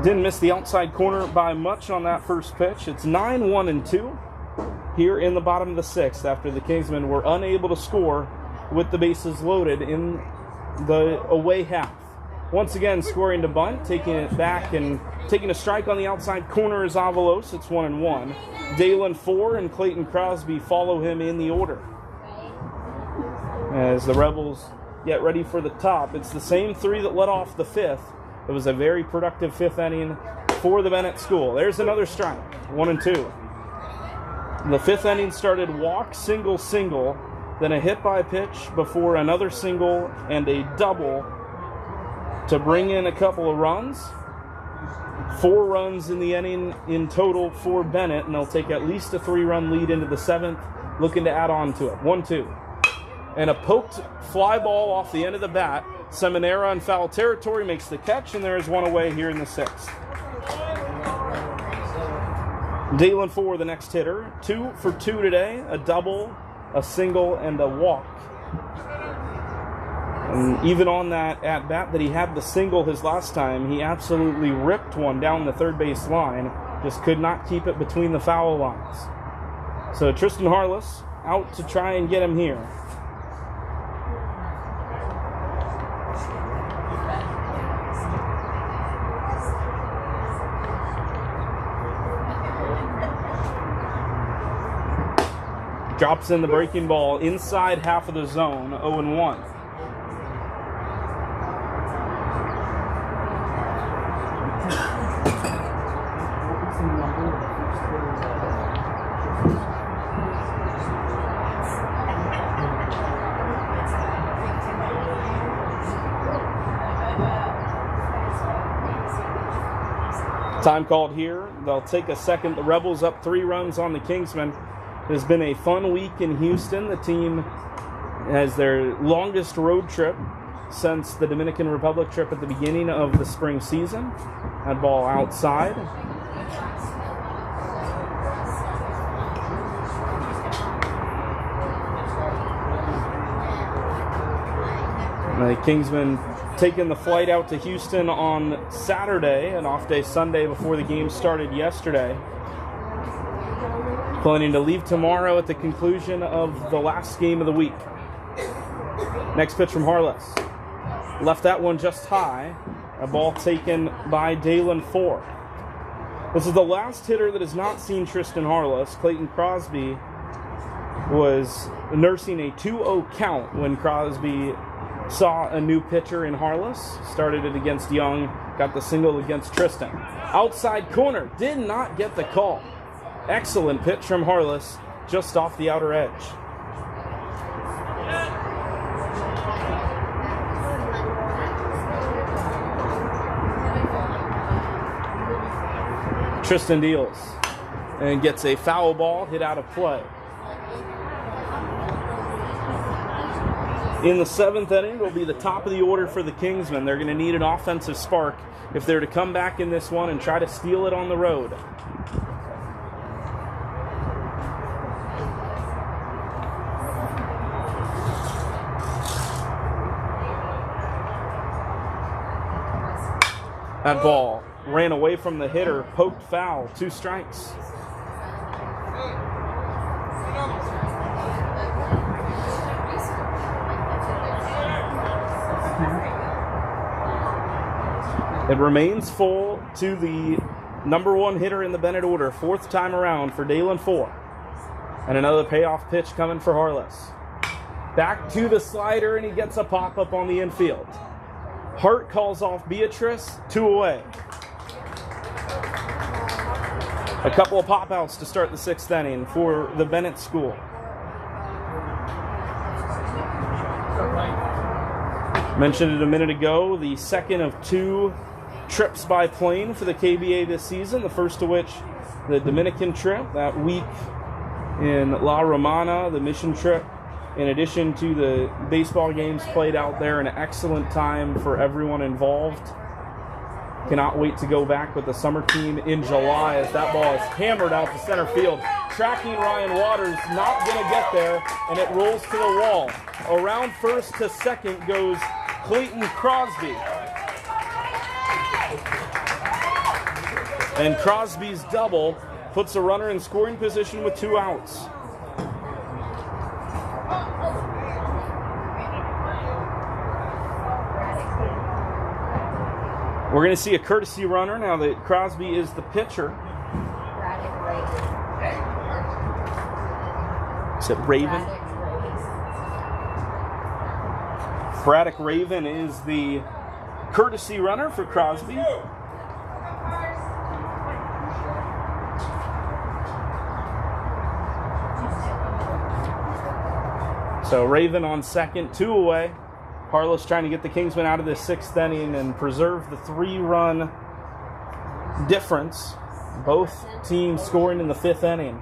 Speaker 1: Didn't miss the outside corner by much on that first pitch. It's 9-1-2 here in the bottom of the sixth after the Kingsmen were unable to score with the bases loaded in the away half. Once again, scoring to bunt, taking it back and taking a strike on the outside corner is Avalos. It's 1-1. Dalen 4 and Clayton Crosby follow him in the order. As the Rebels get ready for the top, it's the same 3 that led off the fifth. It was a very productive fifth inning for the Bennett School. There's another strike, 1-2. The fifth inning started walk, single, single, then a hit by pitch before another single and a double to bring in a couple of runs. 4 runs in the inning in total for Bennett, and they'll take at least a 3-run lead into the seventh, looking to add on to it. 1-2. And a poked fly ball off the end of the bat. Seminara in foul territory makes the catch, and there is one away here in the sixth. Dalen 4, the next hitter. 2 for 2 today, a double, a single, and a walk. And even on that at-bat that he had the single his last time, he absolutely ripped one down the third base line. Just could not keep it between the foul lines. So Tristan Harless out to try and get him here. Drops in the breaking ball inside half of the zone, 0-1. Time called here. They'll take a second. The Rebels up 3 runs on the Kingsmen. It has been a fun week in Houston. The team has their longest road trip since the Dominican Republic trip at the beginning of the spring season. That ball outside. The Kingsmen taking the flight out to Houston on Saturday, an off day Sunday before the game started yesterday. Planning to leave tomorrow at the conclusion of the last game of the week. Next pitch from Harless. Left that one just high. A ball taken by Dalen Ford. This is the last hitter that has not seen Tristan Harless. Clayton Crosby was nursing a 2-0 count when Crosby saw a new pitcher in Harless. Started it against Young, got the single against Tristan. Outside corner, did not get the call. Excellent pitch from Harless, just off the outer edge. Tristan deals and gets a foul ball hit out of play. In the 7th inning, it will be the top of the order for the Kingsmen. They're going to need an offensive spark if they're to come back in this one and try to steal it on the road. That ball ran away from the hitter, poked foul, 2 strikes. It remains full to the number 1 hitter in the Bennett order, 4th time around for Dalen Ford. And another payoff pitch coming for Harless. Back to the slider, and he gets a pop-up on the infield. Hart calls off Beatrice, 2 away. A couple of pop-outs to start the 6th inning for the Bennett school. Mentioned it a minute ago, the second of 2 trips by plane for the KBA this season, the first of which the Dominican trip, that week in La Romana, the mission trip, in addition to the baseball games played out there, an excellent time for everyone involved. Cannot wait to go back with the summer team in July as that ball is hammered out to center field. Tracking Ryan Waters, not going to get there, and it rolls to the wall. Around first to second goes Clayton Crosby. And Crosby's double puts a runner in scoring position with 2 outs. We're going to see a courtesy runner now that Crosby is the pitcher. Is it Raven? Braddock Raven is the courtesy runner for Crosby. So Raven on second, 2 away. Harless trying to get the Kingsmen out of this 6th inning and preserve the 3-run difference. Both teams scoring in the 5th inning.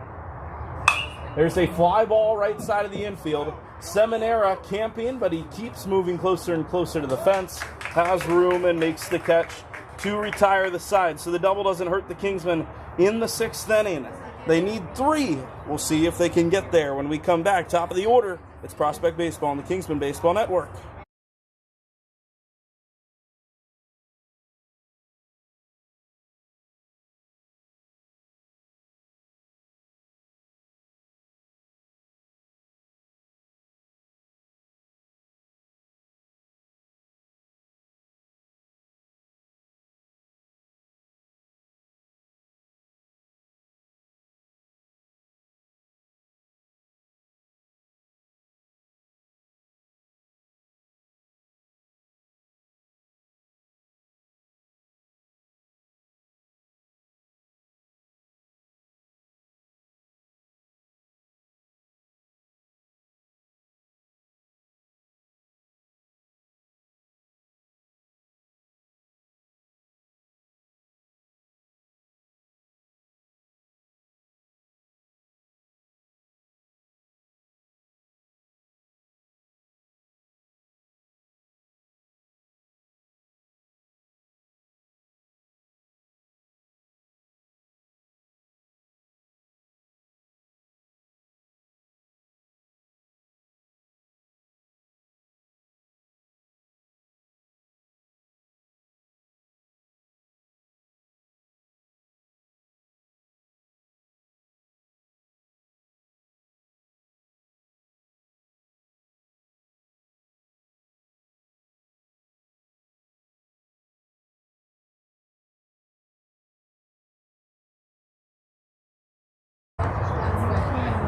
Speaker 1: There's a fly ball right side of the infield. Seminara camping, but he keeps moving closer and closer to the fence. Has room and makes the catch to retire the side. So the double doesn't hurt the Kingsmen in the 6th inning. They need 3. We'll see if they can get there when we come back. Top of the order, it's Prospect Baseball on the Kingsmen Baseball Network.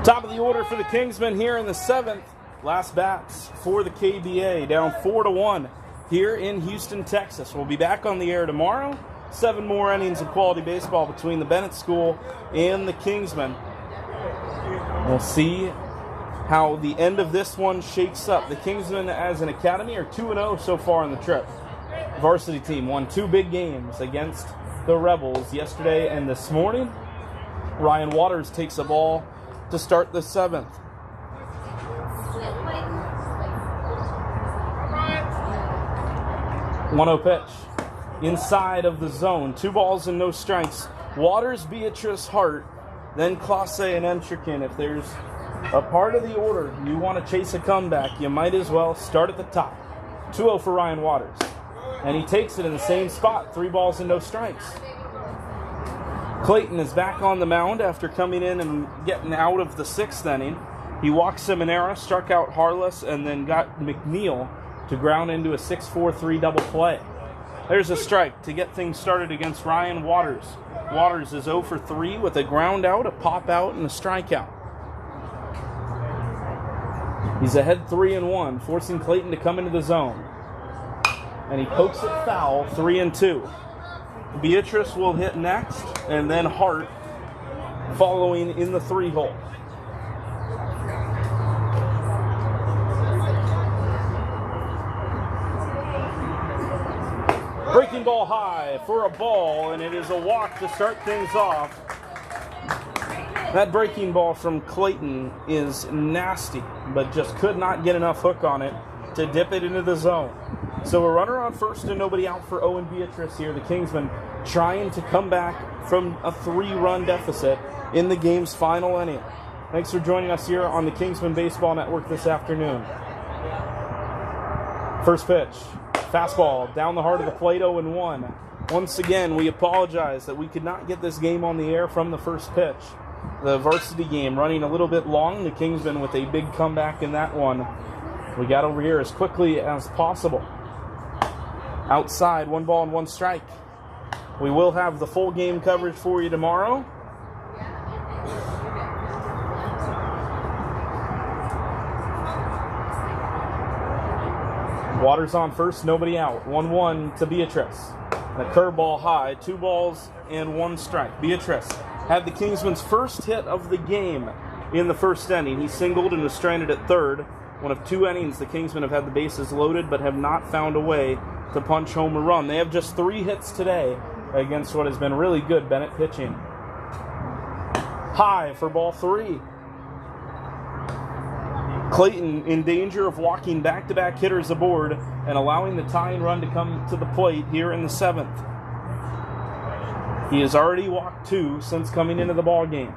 Speaker 1: Top of the order for the Kingsmen here in the 7th. Last bats for the KBA, down 4-1 here in Houston, Texas. We'll be back on the air tomorrow. 7 more innings of quality baseball between the Bennett School and the Kingsmen. We'll see how the end of this one shakes up. The Kingsmen as an academy are 2-0 so far on the trip. Varsity team won 2 big games against the Rebels yesterday and this morning. Ryan Waters takes the ball to start the 7th. One-0 pitch. Inside of the zone. 2 balls and no strikes. Waters, Beatrice, Hart, then Classe and Entrican. If there's a part of the order you want to chase a comeback, you might as well start at the top. 2-0 for Ryan Waters. And he takes it in the same spot. 3 balls and no strikes. Clayton is back on the mound after coming in and getting out of the 6th inning. He walked Seminara, struck out Harless, and then got McNeil to ground into a 6-4-3 double play. There's a strike to get things started against Ryan Waters. Waters is 0 for 3 with a ground out, a pop out, and a strikeout. He's ahead 3-1, forcing Clayton to come into the zone. And he pokes it foul, 3-2. Beatrice will hit next, and then Hart following in the 3-hole. Breaking ball high for a ball, and it is a walk to start things off. That breaking ball from Clayton is nasty, but just could not get enough hook on it to dip it into the zone. So a runner on first and nobody out for Owen Beatrice here. The Kingsmen trying to come back from a 3-run deficit in the game's final inning. Thanks for joining us here on the Kingsmen Baseball Network this afternoon. First pitch. Fastball down the heart of the plate, 0-1. Once again, we apologize that we could not get this game on the air from the first pitch. The varsity game running a little bit long. The Kingsmen with a big comeback in that one. We got over here as quickly as possible. Outside, 1 ball and 1 strike. We will have the full game coverage for you tomorrow. Waters on first, nobody out. 1-1 to Beatrice. And a curveball high, 2 balls and 1 strike. Beatrice had the Kingsmen's first hit of the game in the first inning. He singled and was stranded at third. One of 2 innings the Kingsmen have had the bases loaded but have not found a way to punch home a run. They have just 3 hits today against what has been really good Bennett pitching. High for ball 3. Clayton in danger of walking back-to-back hitters aboard and allowing the tying run to come to the plate here in the 7th. He has already walked 2 since coming into the ball game.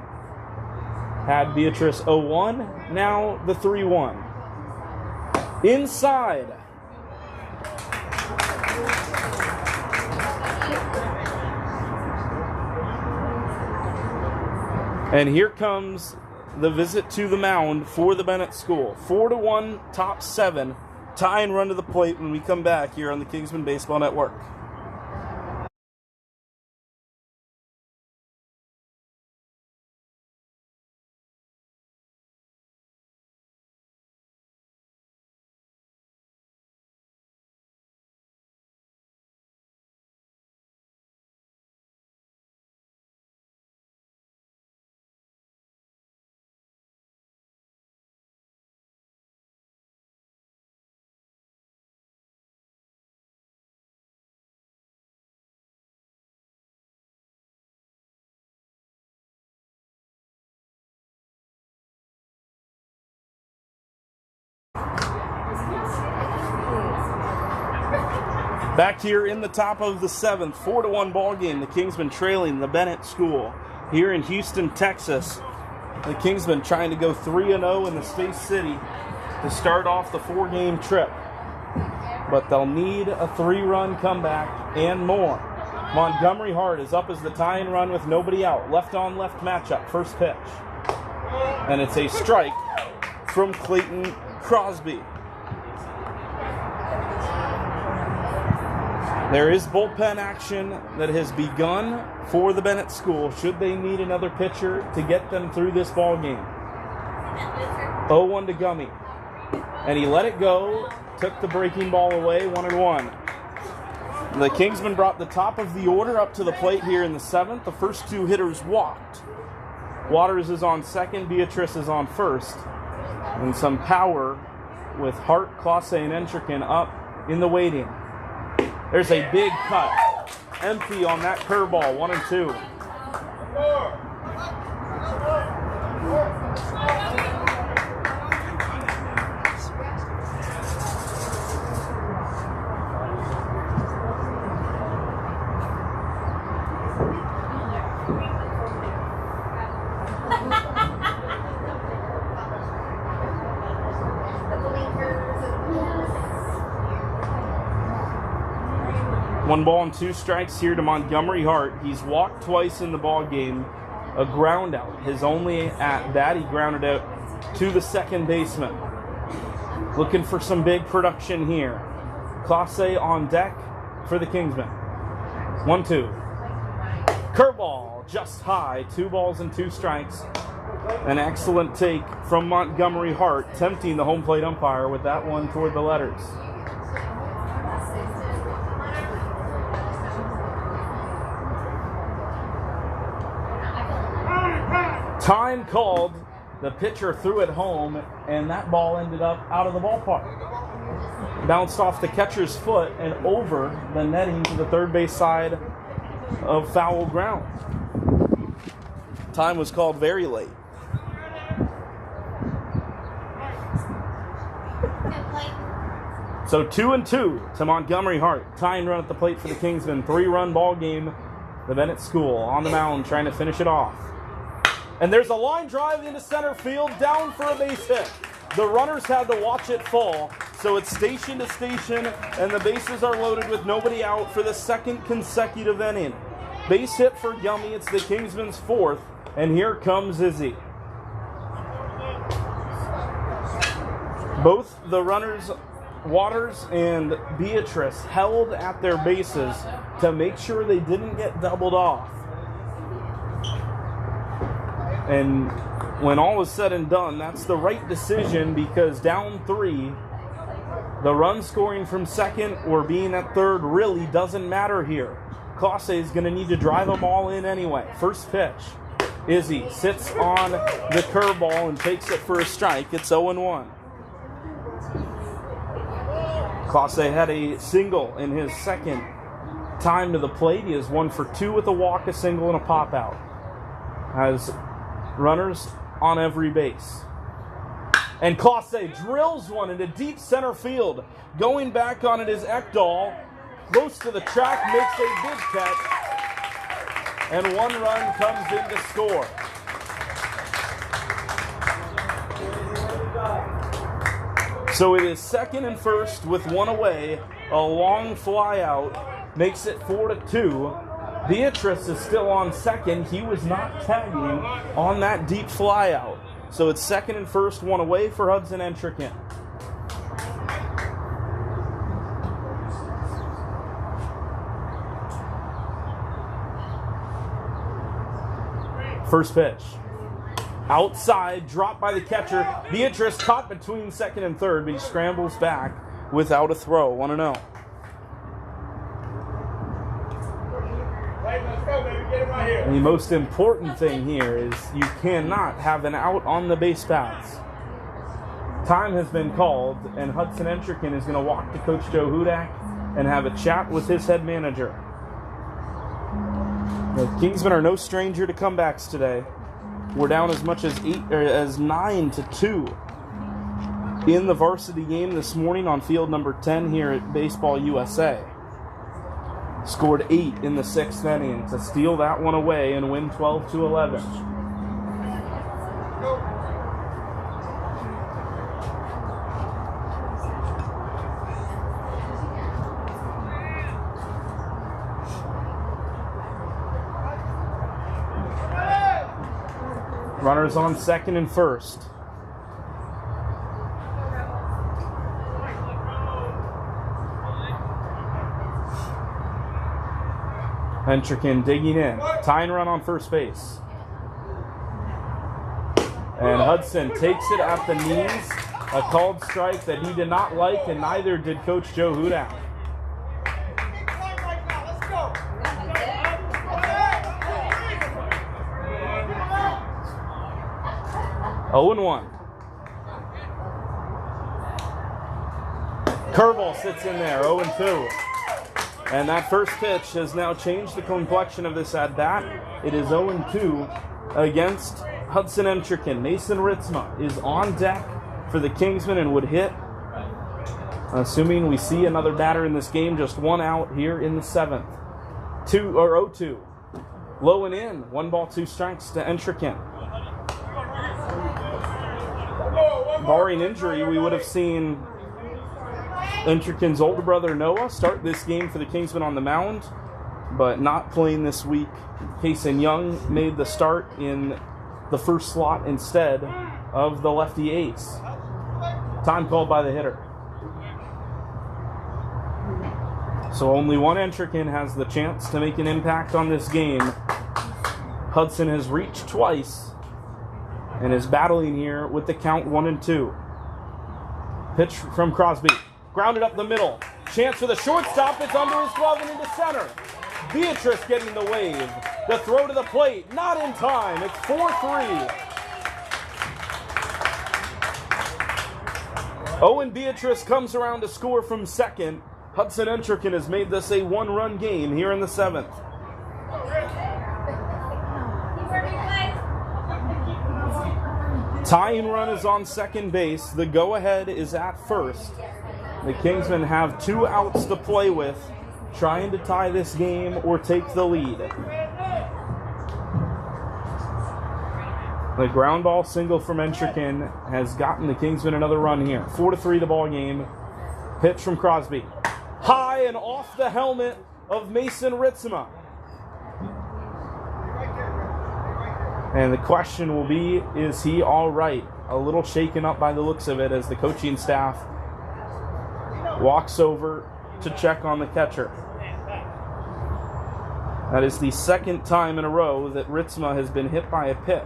Speaker 1: Had Beatrice 0-1, now the 3-1. Inside. And here comes the visit to the mound for the Bennett School. 4-1, top 7. Tie and run to the plate when we come back here on the Kingsmen Baseball Network. Back here in the top of the 7th, 4-1 ball game. The Kingsmen trailing the Bennett School here in Houston, Texas. The Kingsmen trying to go 3-0 in the Space City to start off the 4-game trip. But they'll need a 3-run comeback and more. Montgomery Hart is up as the tying run with nobody out. Left-on-left matchup, first pitch. And it's a strike from Clayton Crosby. There is bullpen action that has begun for the Bennett School should they need another pitcher to get them through this ball game. 0-1 to Gummy. And he let it go, took the breaking ball away, 1-1. The Kingsmen brought the top of the order up to the plate here in the 7th. The first 2 hitters walked. Waters is on second, Beatrice is on first. And some power with Hart, Classe, and Entrican up in the waiting. There's a big cut. Empty on that curveball, 1-2. One ball and 2 strikes here to Montgomery Hart. He's walked twice in the ball game. A ground out. His only at bat, he grounded out to the second baseman. Looking for some big production here. Classe on deck for the Kingsmen. 1-2. Curveball just high. 2 balls and 2 strikes. An excellent take from Montgomery Hart, tempting the home plate umpire with that one toward the letters. Time called, the pitcher threw it home, and that ball ended up out of the ballpark. Bounced off the catcher's foot and over the netting to the third base side of foul ground. Time was called very late. So 2-2 to Montgomery Hart. Tying run at the plate for the Kingsmen. 3-run ball game. The Bennett School on the mound trying to finish it off. And there's a line drive into center field, down for a base hit. The runners had to watch it fall, so it's station to station, and the bases are loaded with nobody out for the second consecutive inning. Base hit for Gummy, it's the Kingsmen's 4th, and here comes Izzy. Both the runners, Waters and Beatrice, held at their bases to make sure they didn't get doubled off. And when all was said and done, that's the right decision, because down 3, the run scoring from second or being at third really doesn't matter here. Classe is going to need to drive them all in anyway. First pitch. Izzy sits on the curveball and takes it for a strike. It's 0-1. Classe had a single in his second time to the plate. He is 1 for 2 with a walk, a single, and a pop out. Has runners on every base. And Classe drills one into deep center field. Going back on it is Ekdahl. Close to the track, makes a big catch. And 1 run comes in to score. So it is second and first with 1 away. A long fly out makes it 4-2. Beatrice is still on second. He was not tagging on that deep fly out. So it's second and first, 1 away for Hudson Entrican. First pitch. Outside, dropped by the catcher. Beatrice caught between second and third, but he scrambles back without a throw. 1-0. The most important thing here is you cannot have an out on the base paths. Time has been called, and Hudson Entrican is going to walk to Coach Joe Hudak and have a chat with his head manager. The Kingsmen are no stranger to comebacks today. We're down as much as 9-2 in the varsity game this morning on field number 10 here at Baseball USA. Scored 8 in the 6th inning to steal that one away and win 12-11. Runners on second and first. Entrican digging in. Tying run on first base. And Hudson takes it at the knees. A called strike that he did not like, and neither did Coach Joe Hudak. Oh and 1. Curveball sits in there, 0 and 2. And that first pitch has now changed the complexion of this at-bat. It is 0 and 2 against Hudson Entrechin. Mason Ritzma is on deck for the Kingsmen and would hit, assuming we see another batter in this game, just one out here in the 7th. 0-2. Low and in. 1 ball, 2 strikes to Entrechin. Barring injury, we would have seen Entrechin's older brother Noah start this game for the Kingsmen on the mound, but not playing this week. Kason Young made the start in the first slot instead of the lefty ace. Time called by the hitter. So only one Entrechin has the chance to make an impact on this game. Hudson has reached twice and is battling here with the count 1 and 2. Pitch from Crosby. Grounded up the middle. Chance for the shortstop. It's under his glove and into center. Beatrice getting the wave. The throw to the plate. Not in time. It's 4-3. Owen Beatrice comes around to score from second. Hudson Entrechin has made this a 1-run game here in the 7th. Tying run is on second base. The go-ahead is at first. The Kingsmen have 2 outs to play with, trying to tie this game or take the lead. The ground ball single from Entrechin has gotten the Kingsmen another run here. 4-3 the ball game. Pitch from Crosby. High and off the helmet of Mason Ritzma. And the question will be, is he all right? A little shaken up by the looks of it as the coaching staff walks over to check on the catcher. That is the second time in a row that Ritzma has been hit by a pitch.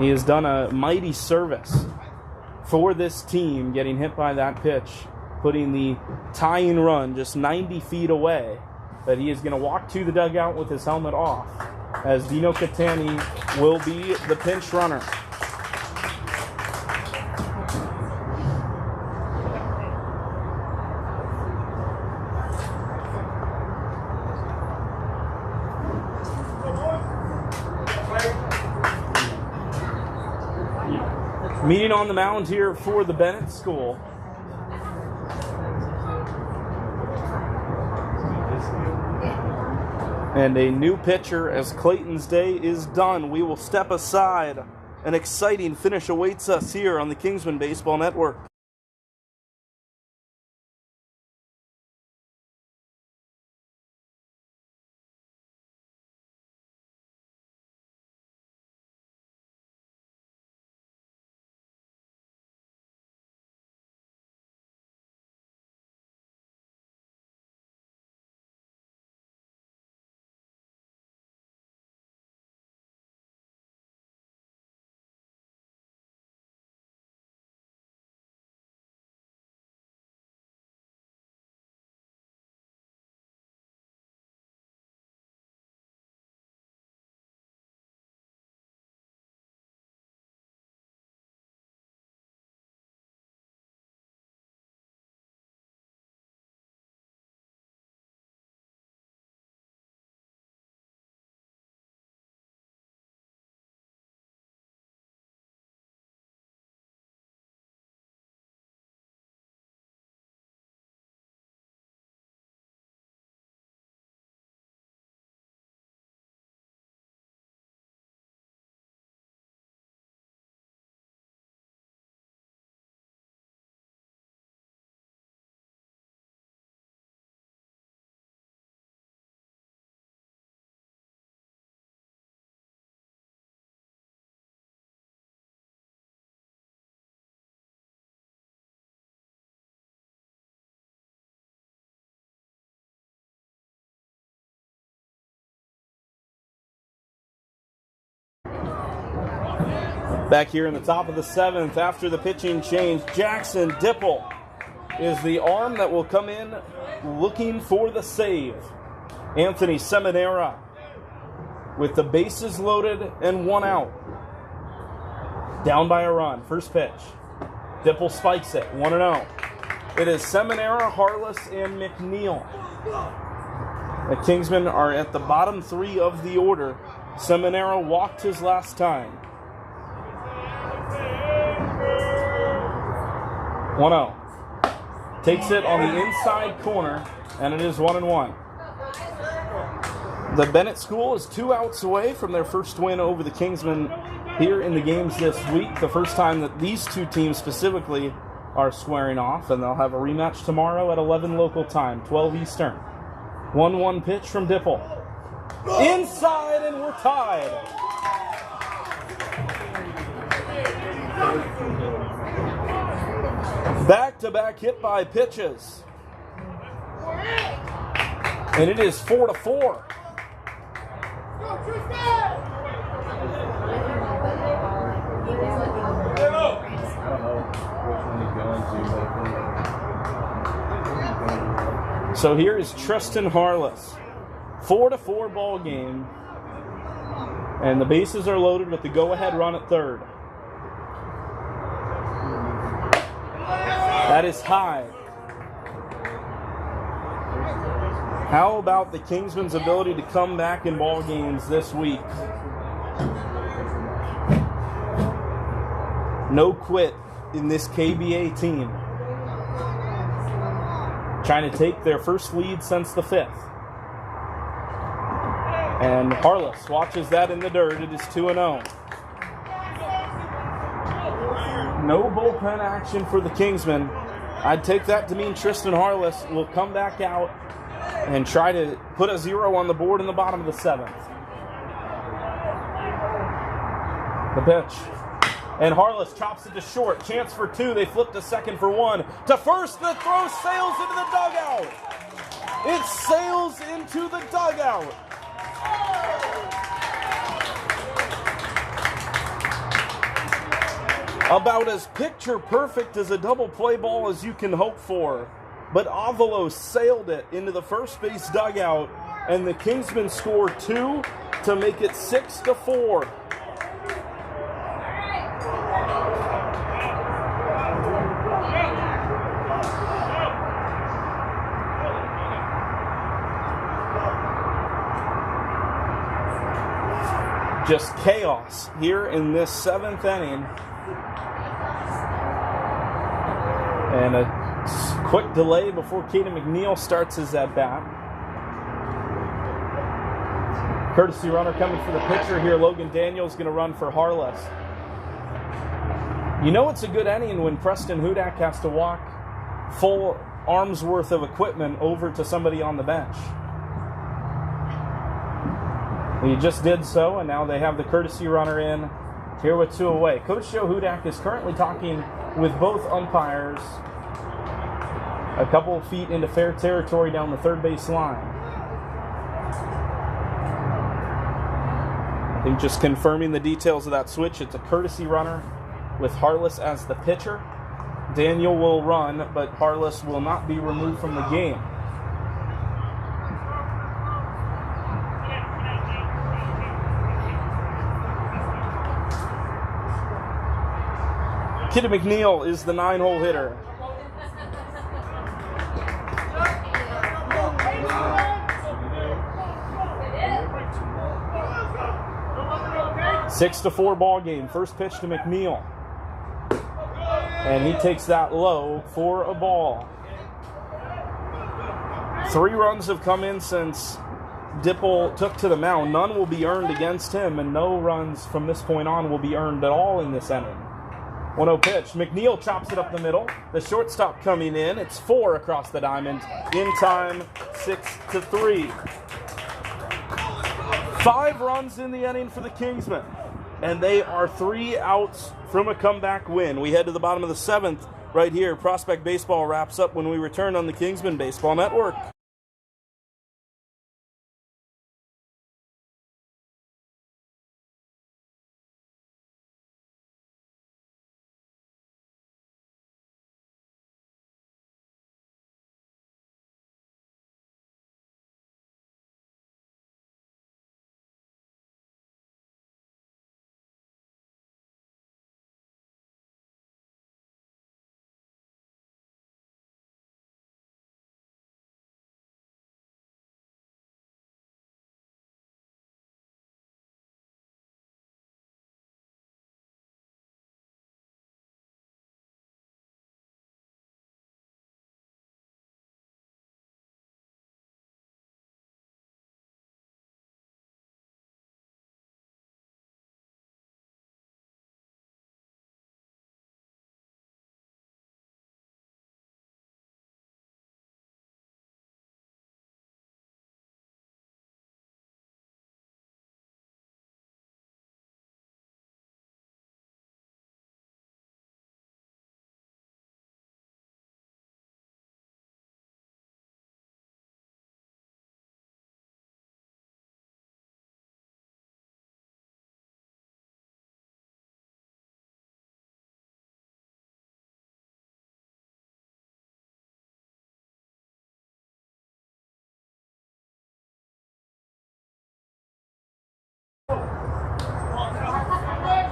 Speaker 1: He has done a mighty service for this team, getting hit by that pitch, putting the tying run just 90 feet away. But he is going to walk to the dugout with his helmet off, as Dino Catani will be the pinch runner. Meeting on the mound here for the Bennett School. And a new pitcher as Clayton's day is done. We will step aside. An exciting finish awaits us here on the Kingsmen Baseball Network. Back here in the top of the 7th, after the pitching change, Jackson Dipple is the arm that will come in looking for the save. Anthony Seminara with the bases loaded and 1 out. Down by a run. First pitch. Dipple spikes it. 1-0. It is Seminara, Harless, and McNeil. The Kingsmen are at the bottom 3 of the order. Seminara walked his last time. 1-0. Takes it on the inside corner, and it is 1-1. The Bennett School is 2 outs away from their first win over the Kingsmen here in the games this week. The first time that these two teams specifically are squaring off, and they'll have a rematch tomorrow at 11 local time, 12 Eastern. 1-1 pitch from Dipple. Inside, and we're tied. Back-to-back hit by pitches. And it is 4-4. So here is Tristan Harless. 4-4 ball game. And the bases are loaded with the go-ahead run at third. That is high. How about the Kingsmen's ability to come back in ball games this week? No quit in this KBA team. Trying to take their first lead since the 5th. And Harless watches that in the dirt. It is 2-0. No bullpen action for the Kingsmen. I'd take that to mean Tristan Harless will come back out and try to put a 0 on the board in the bottom of the 7th. The pitch. And Harless chops it to short. Chance for 2. They flip to second for 1. To first, the throw sails into the dugout. It sails into the dugout. About as picture perfect as a double play ball as you can hope for. But Avalos sailed it into the first base dugout, and the Kingsmen score 2 to make it 6-4. Just chaos here in this 7th inning. And a quick delay before Caden McNeil starts his at-bat. Courtesy runner coming for the pitcher here. Logan Daniels going to run for Harless. You know it's a good inning when Preston Hudak has to walk full arm's worth of equipment over to somebody on the bench. He just did so, and now they have the courtesy runner in here with 2 away. Coach Joe Hudak is currently talking with both umpires a couple of feet into fair territory down the third base line. I think just confirming the details of that switch, it's a courtesy runner with Harless as the pitcher. Daniel will run, but Harless will not be removed from the game. Kid McNeil is the 9-hole hitter. Six-4 ball game. First pitch to McNeil. And he takes that low for a ball. 3 runs have come in since Dipple took to the mound. None will be earned against him, and no runs from this point on will be earned at all in this inning. 1-0 pitch. McNeil chops it up the middle. The shortstop coming in. It's 4 across the diamond. In time, 6-3. 5 runs in the inning for the Kingsmen, and they are 3 outs from a comeback win. We head to the bottom of the 7th right here. Prospect Baseball wraps up when we return on the Kingsmen Baseball Network.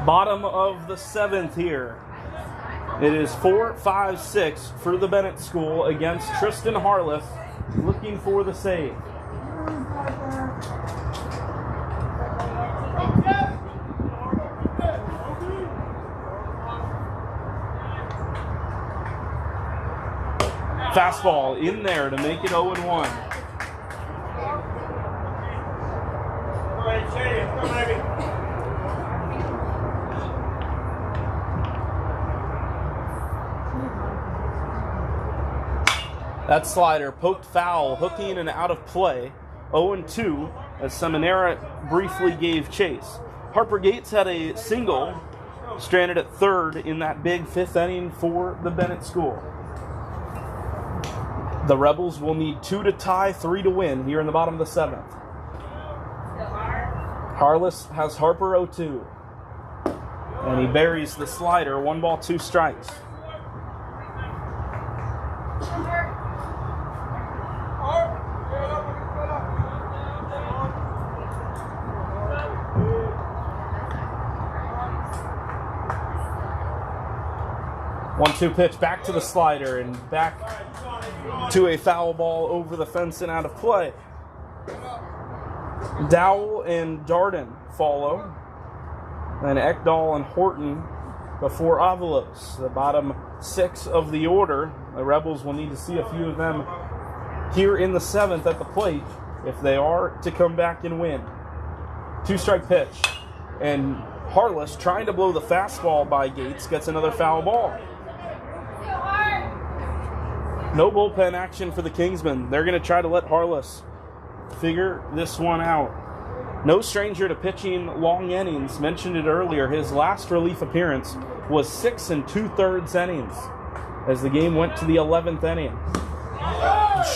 Speaker 1: Bottom of the 7th here. It is 4-5-6 for the Bennett School against Tristan Harless, looking for the save. Fastball in there to make it 0-1. That slider poked foul, hooking and out of play. 0-2 as Seminara briefly gave chase. Harper Gates had a single stranded at third in that big 5th inning for the Bennett School. The Rebels will need 2 to tie, 3 to win here in the bottom of the 7th. Harless has Harper 0-2. And he buries the slider, 1 ball, 2 strikes. One-two pitch back to the slider and back to a foul ball over the fence and out of play. Dowell and Darden follow. And Ekdahl and Horton before Avalos. The bottom 6 of the order. The Rebels will need to see a few of them here in the 7th at the plate if they are to come back and win. 2-strike pitch. And Harless, trying to blow the fastball by Gates, gets another foul ball. No bullpen action for the Kingsmen. They're going to try to let Harless figure this one out. No stranger to pitching long innings. Mentioned it earlier. His last relief appearance was 6 2/3 innings as the game went to the 11th inning.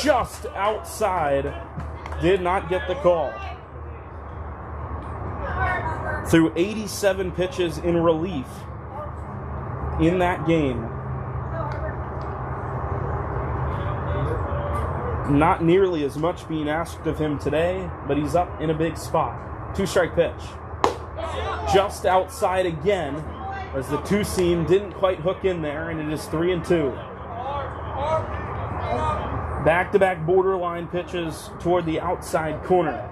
Speaker 1: Just outside. Did not get the call. Threw 87 pitches in relief in that game. Not nearly as much being asked of him today, but he's up in a big spot. 2-strike pitch. Just outside again, as the 2-seam didn't quite hook in there, and it is 3-2. Back-to-back borderline pitches toward the outside corner.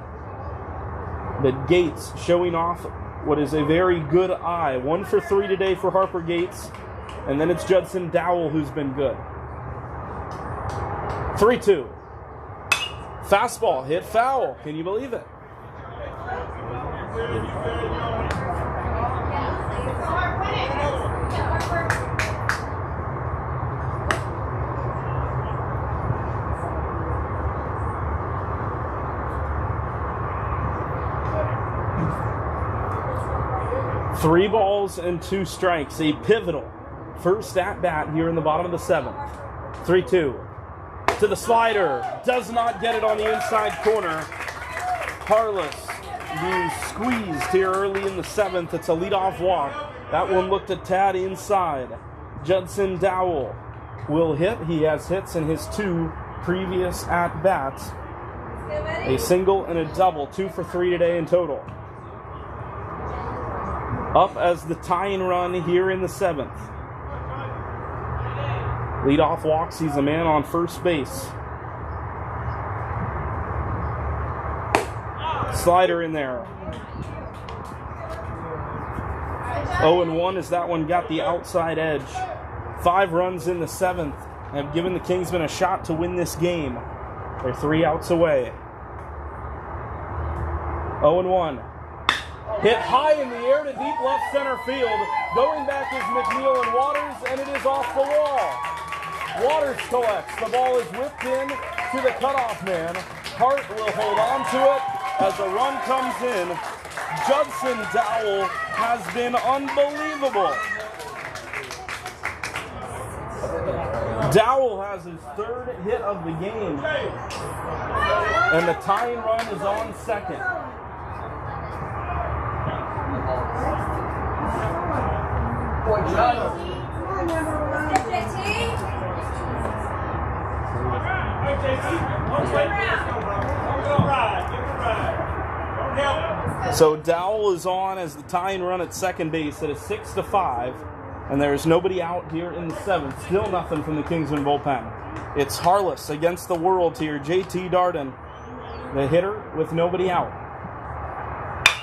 Speaker 1: But Gates showing off what is a very good eye. 1 for 3 today for Harper Gates, and then it's Judson Dowell who's been good. 3-2. Fastball hit foul. Can you believe it? Three balls and 2 strikes. A pivotal first at bat here in the bottom of the 7th. 3-2. To the slider, does not get it on the inside corner. Harless being squeezed here early in the 7th. It's a leadoff walk. That one looked a tad inside. Judson Dowell will hit. He has hits in his 2 previous at-bats. A single and a double, 2 for 3 today in total. Up as the tying run here in the 7th. Leadoff walks, he's a man on first base. Slider in there. 0-1 as that one got the outside edge. 5 runs in the 7th have given the Kingsmen a shot to win this game. They're 3 outs away. 0-1. Hit high in the air to deep left center field. Going back is McNeil and Waters, and it is off the wall. Waters collects. The ball is whipped in to the cutoff man. Hart will hold on to it as a run comes in. Judson Dowell has been unbelievable. Dowell has his 3rd hit of the game. And the tying run is on second.
Speaker 2: Boy, John.
Speaker 1: So Dowell is on as the tying run at second base. It is 6-5, and there is nobody out here in the seventh. Still nothing from the Kingsmen bullpen. It's Harless against the world here. JT Darden, the hitter with nobody out.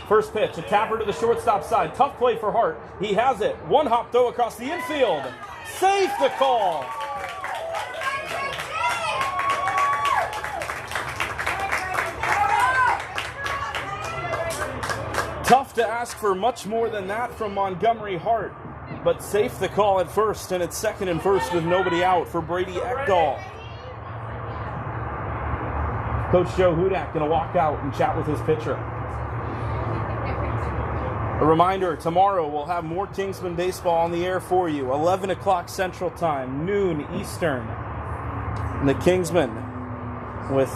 Speaker 1: First pitch, a tapper to the shortstop side. Tough play for Hart. He has it. One hop throw across the infield. Safe the call. Tough to ask for much more than that from Montgomery Hart, but safe the call at first, and it's second and first with nobody out for Brady Ekdahl. Coach Joe Hudak going to walk out and chat with his pitcher. A reminder, tomorrow we'll have more Kingsmen baseball on the air for you. 11 o'clock Central Time, noon Eastern. And the Kingsmen, with,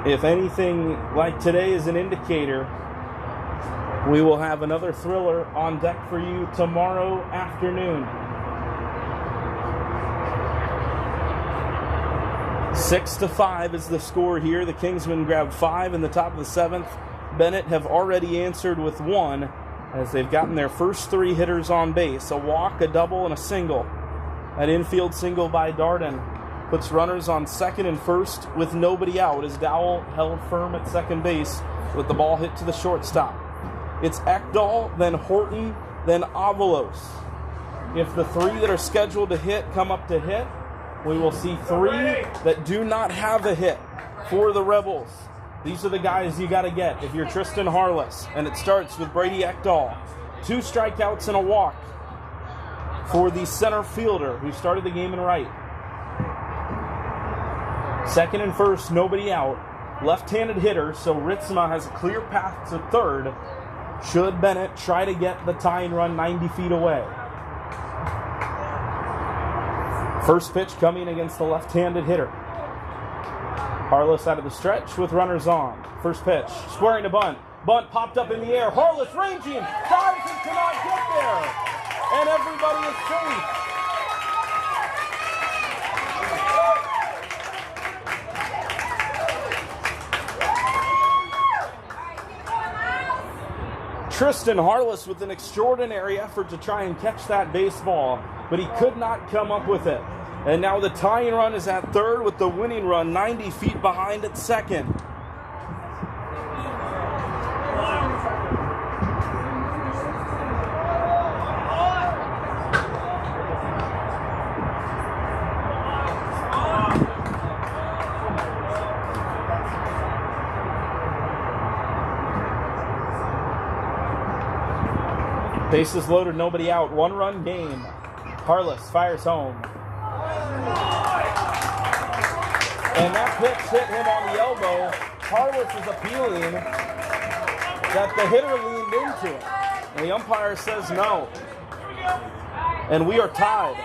Speaker 1: if anything like today is an indicator, we will have another thriller on deck for you tomorrow afternoon. 6-5 is the score here. The Kingsmen grabbed 5 in the top of the seventh. Bennett have already answered with 1 as they've gotten their first 3 hitters on base. A walk, a double, and a single. An infield single by Darden puts runners on second and first with nobody out as Dowell held firm at second base with the ball hit to the shortstop. It's Ekdahl, then Horton, then Avalos. If the 3 that are scheduled to hit come up to hit, we will see 3 that do not have a hit for the Rebels. These are the guys you got to get if you're Tristan Harless. And it starts with Brady Ekdahl. 2 strikeouts and a walk for the center fielder who started the game in right. Second and first, nobody out. Left-handed hitter, so Ritzma has a clear path to third should Bennett try to get the tying run 90 feet away. First pitch coming against the left-handed hitter. Harless out of the stretch with runners on. First pitch, squaring to bunt. Bunt popped up in the air. Harless ranging, dives and cannot get there. And everybody is safe. Tristan Harless with an extraordinary effort to try and catch that baseball, but he could not come up with it. And now the tying run is at third with the winning run 90 feet behind at second. Bases loaded, nobody out. 1-run game. Harless fires home. And that pitch hit him on the elbow. Harless is appealing that the hitter leaned into it. And the umpire says no. And we are tied.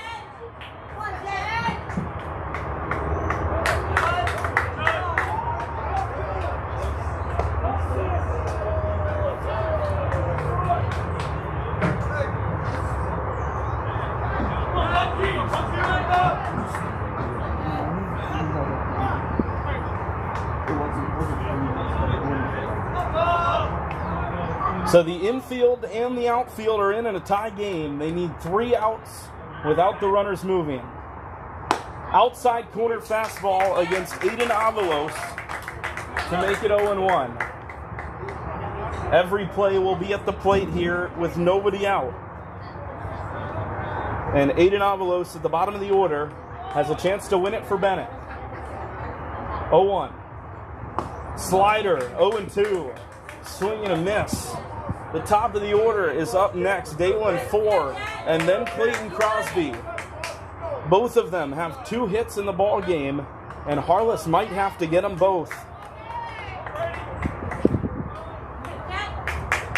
Speaker 1: So the infield and the outfield are in a tie game. They need 3 outs without the runners moving. Outside corner fastball against Aiden Avalos to make it 0-1. Every play will be at the plate here with nobody out. And Aiden Avalos at the bottom of the order has a chance to win it for Bennett. 0-1. Slider, 0-2. Swing and a miss. The top of the order is up next. Dalen 4, and then Clayton Crosby. Both of them have 2 hits in the ball game, and Harless might have to get them both.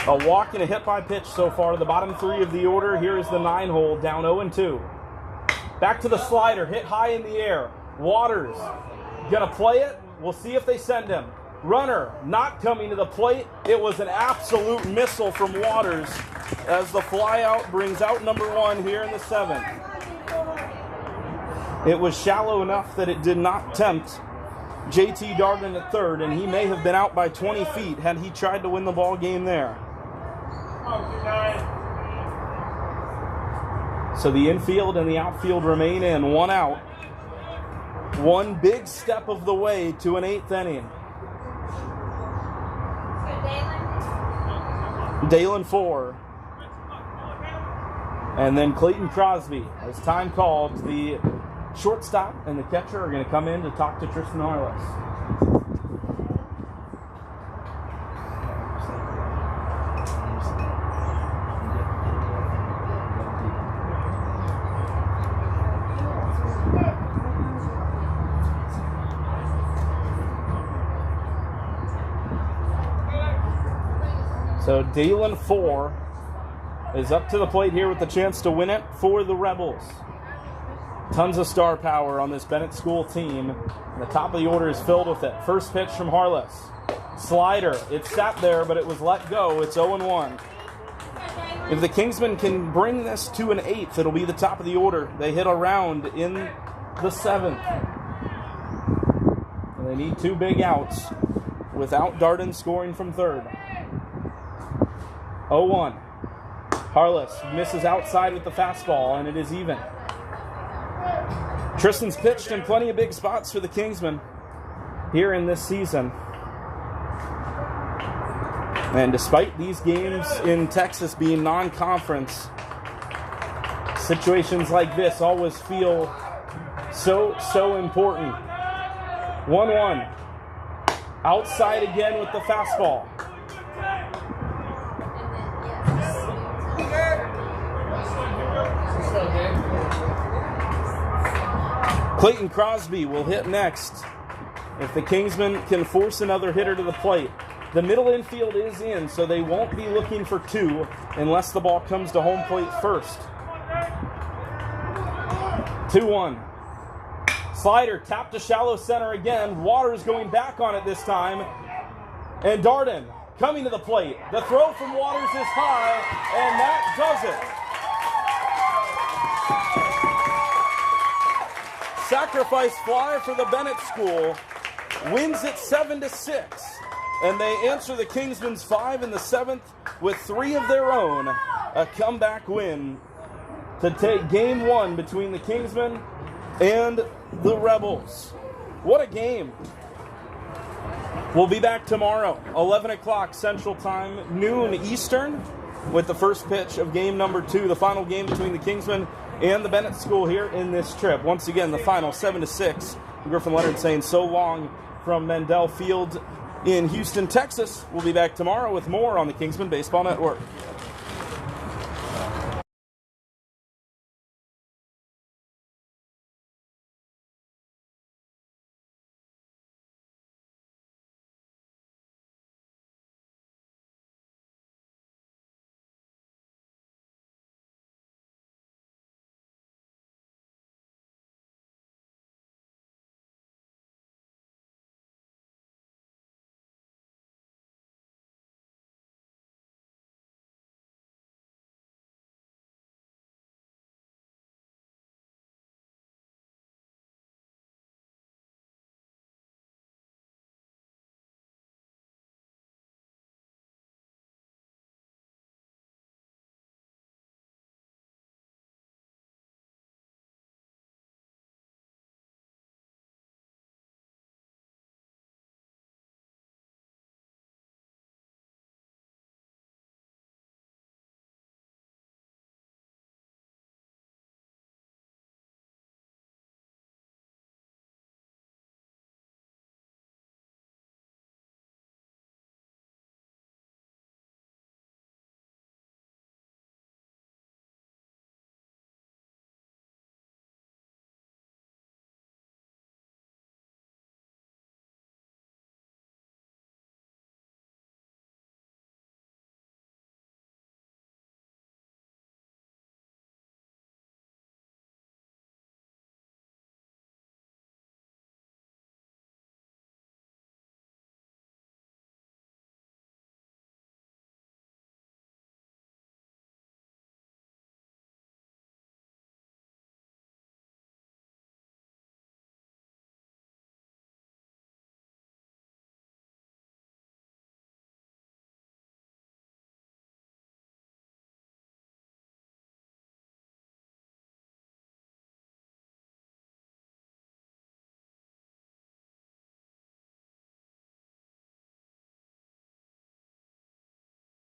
Speaker 1: A walk and a hit by pitch so far. The bottom 3 of the order. Here is the 9-hole, down 0-2. Back to the slider, hit high in the air. Waters, gonna play it? We'll see if they send him. Runner not coming to the plate. It was an absolute missile from Waters as the flyout brings out number 1 here in the 7th. It was shallow enough that it did not tempt JT Darden at third, and he may have been out by 20 feet had he tried to win the ball game there. So the infield and the outfield remain in, one out. One big step of the way to an 8th inning. Dalen 4. And then Clayton Crosby, as time called, the shortstop and the catcher are going to come in to talk to Tristan Harless. So Dalen 4 is up to the plate here with the chance to win it for the Rebels. Tons of star power on this Bennett School team. The top of the order is filled with it. First pitch from Harless. Slider. It sat there, but it was let go. It's 0-1. If the Kingsmen can bring this to an 8th, it'll be the top of the order. They hit around in the 7th. And they need 2 big outs without Darden scoring from third. 0-1. Harless misses outside with the fastball, and it is even. Tristan's pitched in plenty of big spots for the Kingsmen here in this season. And despite these games in Texas being non-conference, situations like this always feel so important. 1-1. Outside again with the fastball. Clayton Crosby will hit next if the Kingsmen can force another hitter to the plate. The middle infield is in, so they won't be looking for 2 unless the ball comes to home plate first. 2-1. Slider tapped to shallow center again. Waters going back on it this time. And Darden coming to the plate. The throw from Waters is high, and that does it. Sacrifice fly for the Bennett School, wins it 7-6, and they answer the Kingsmen's 5 in the 7th with 3 of their own. A comeback win to take game 1 between the Kingsmen and the Rebels. What a game. We'll be back tomorrow, 11 o'clock Central Time, noon Eastern, with the first pitch of game number 2, the final game between the Kingsmen and the Bennett School here in this trip. Once again, the final 7-6. Griffin Leonard saying so long from Mendel Field in Houston, Texas. We'll be back tomorrow with more on the Kingsmen Baseball Network.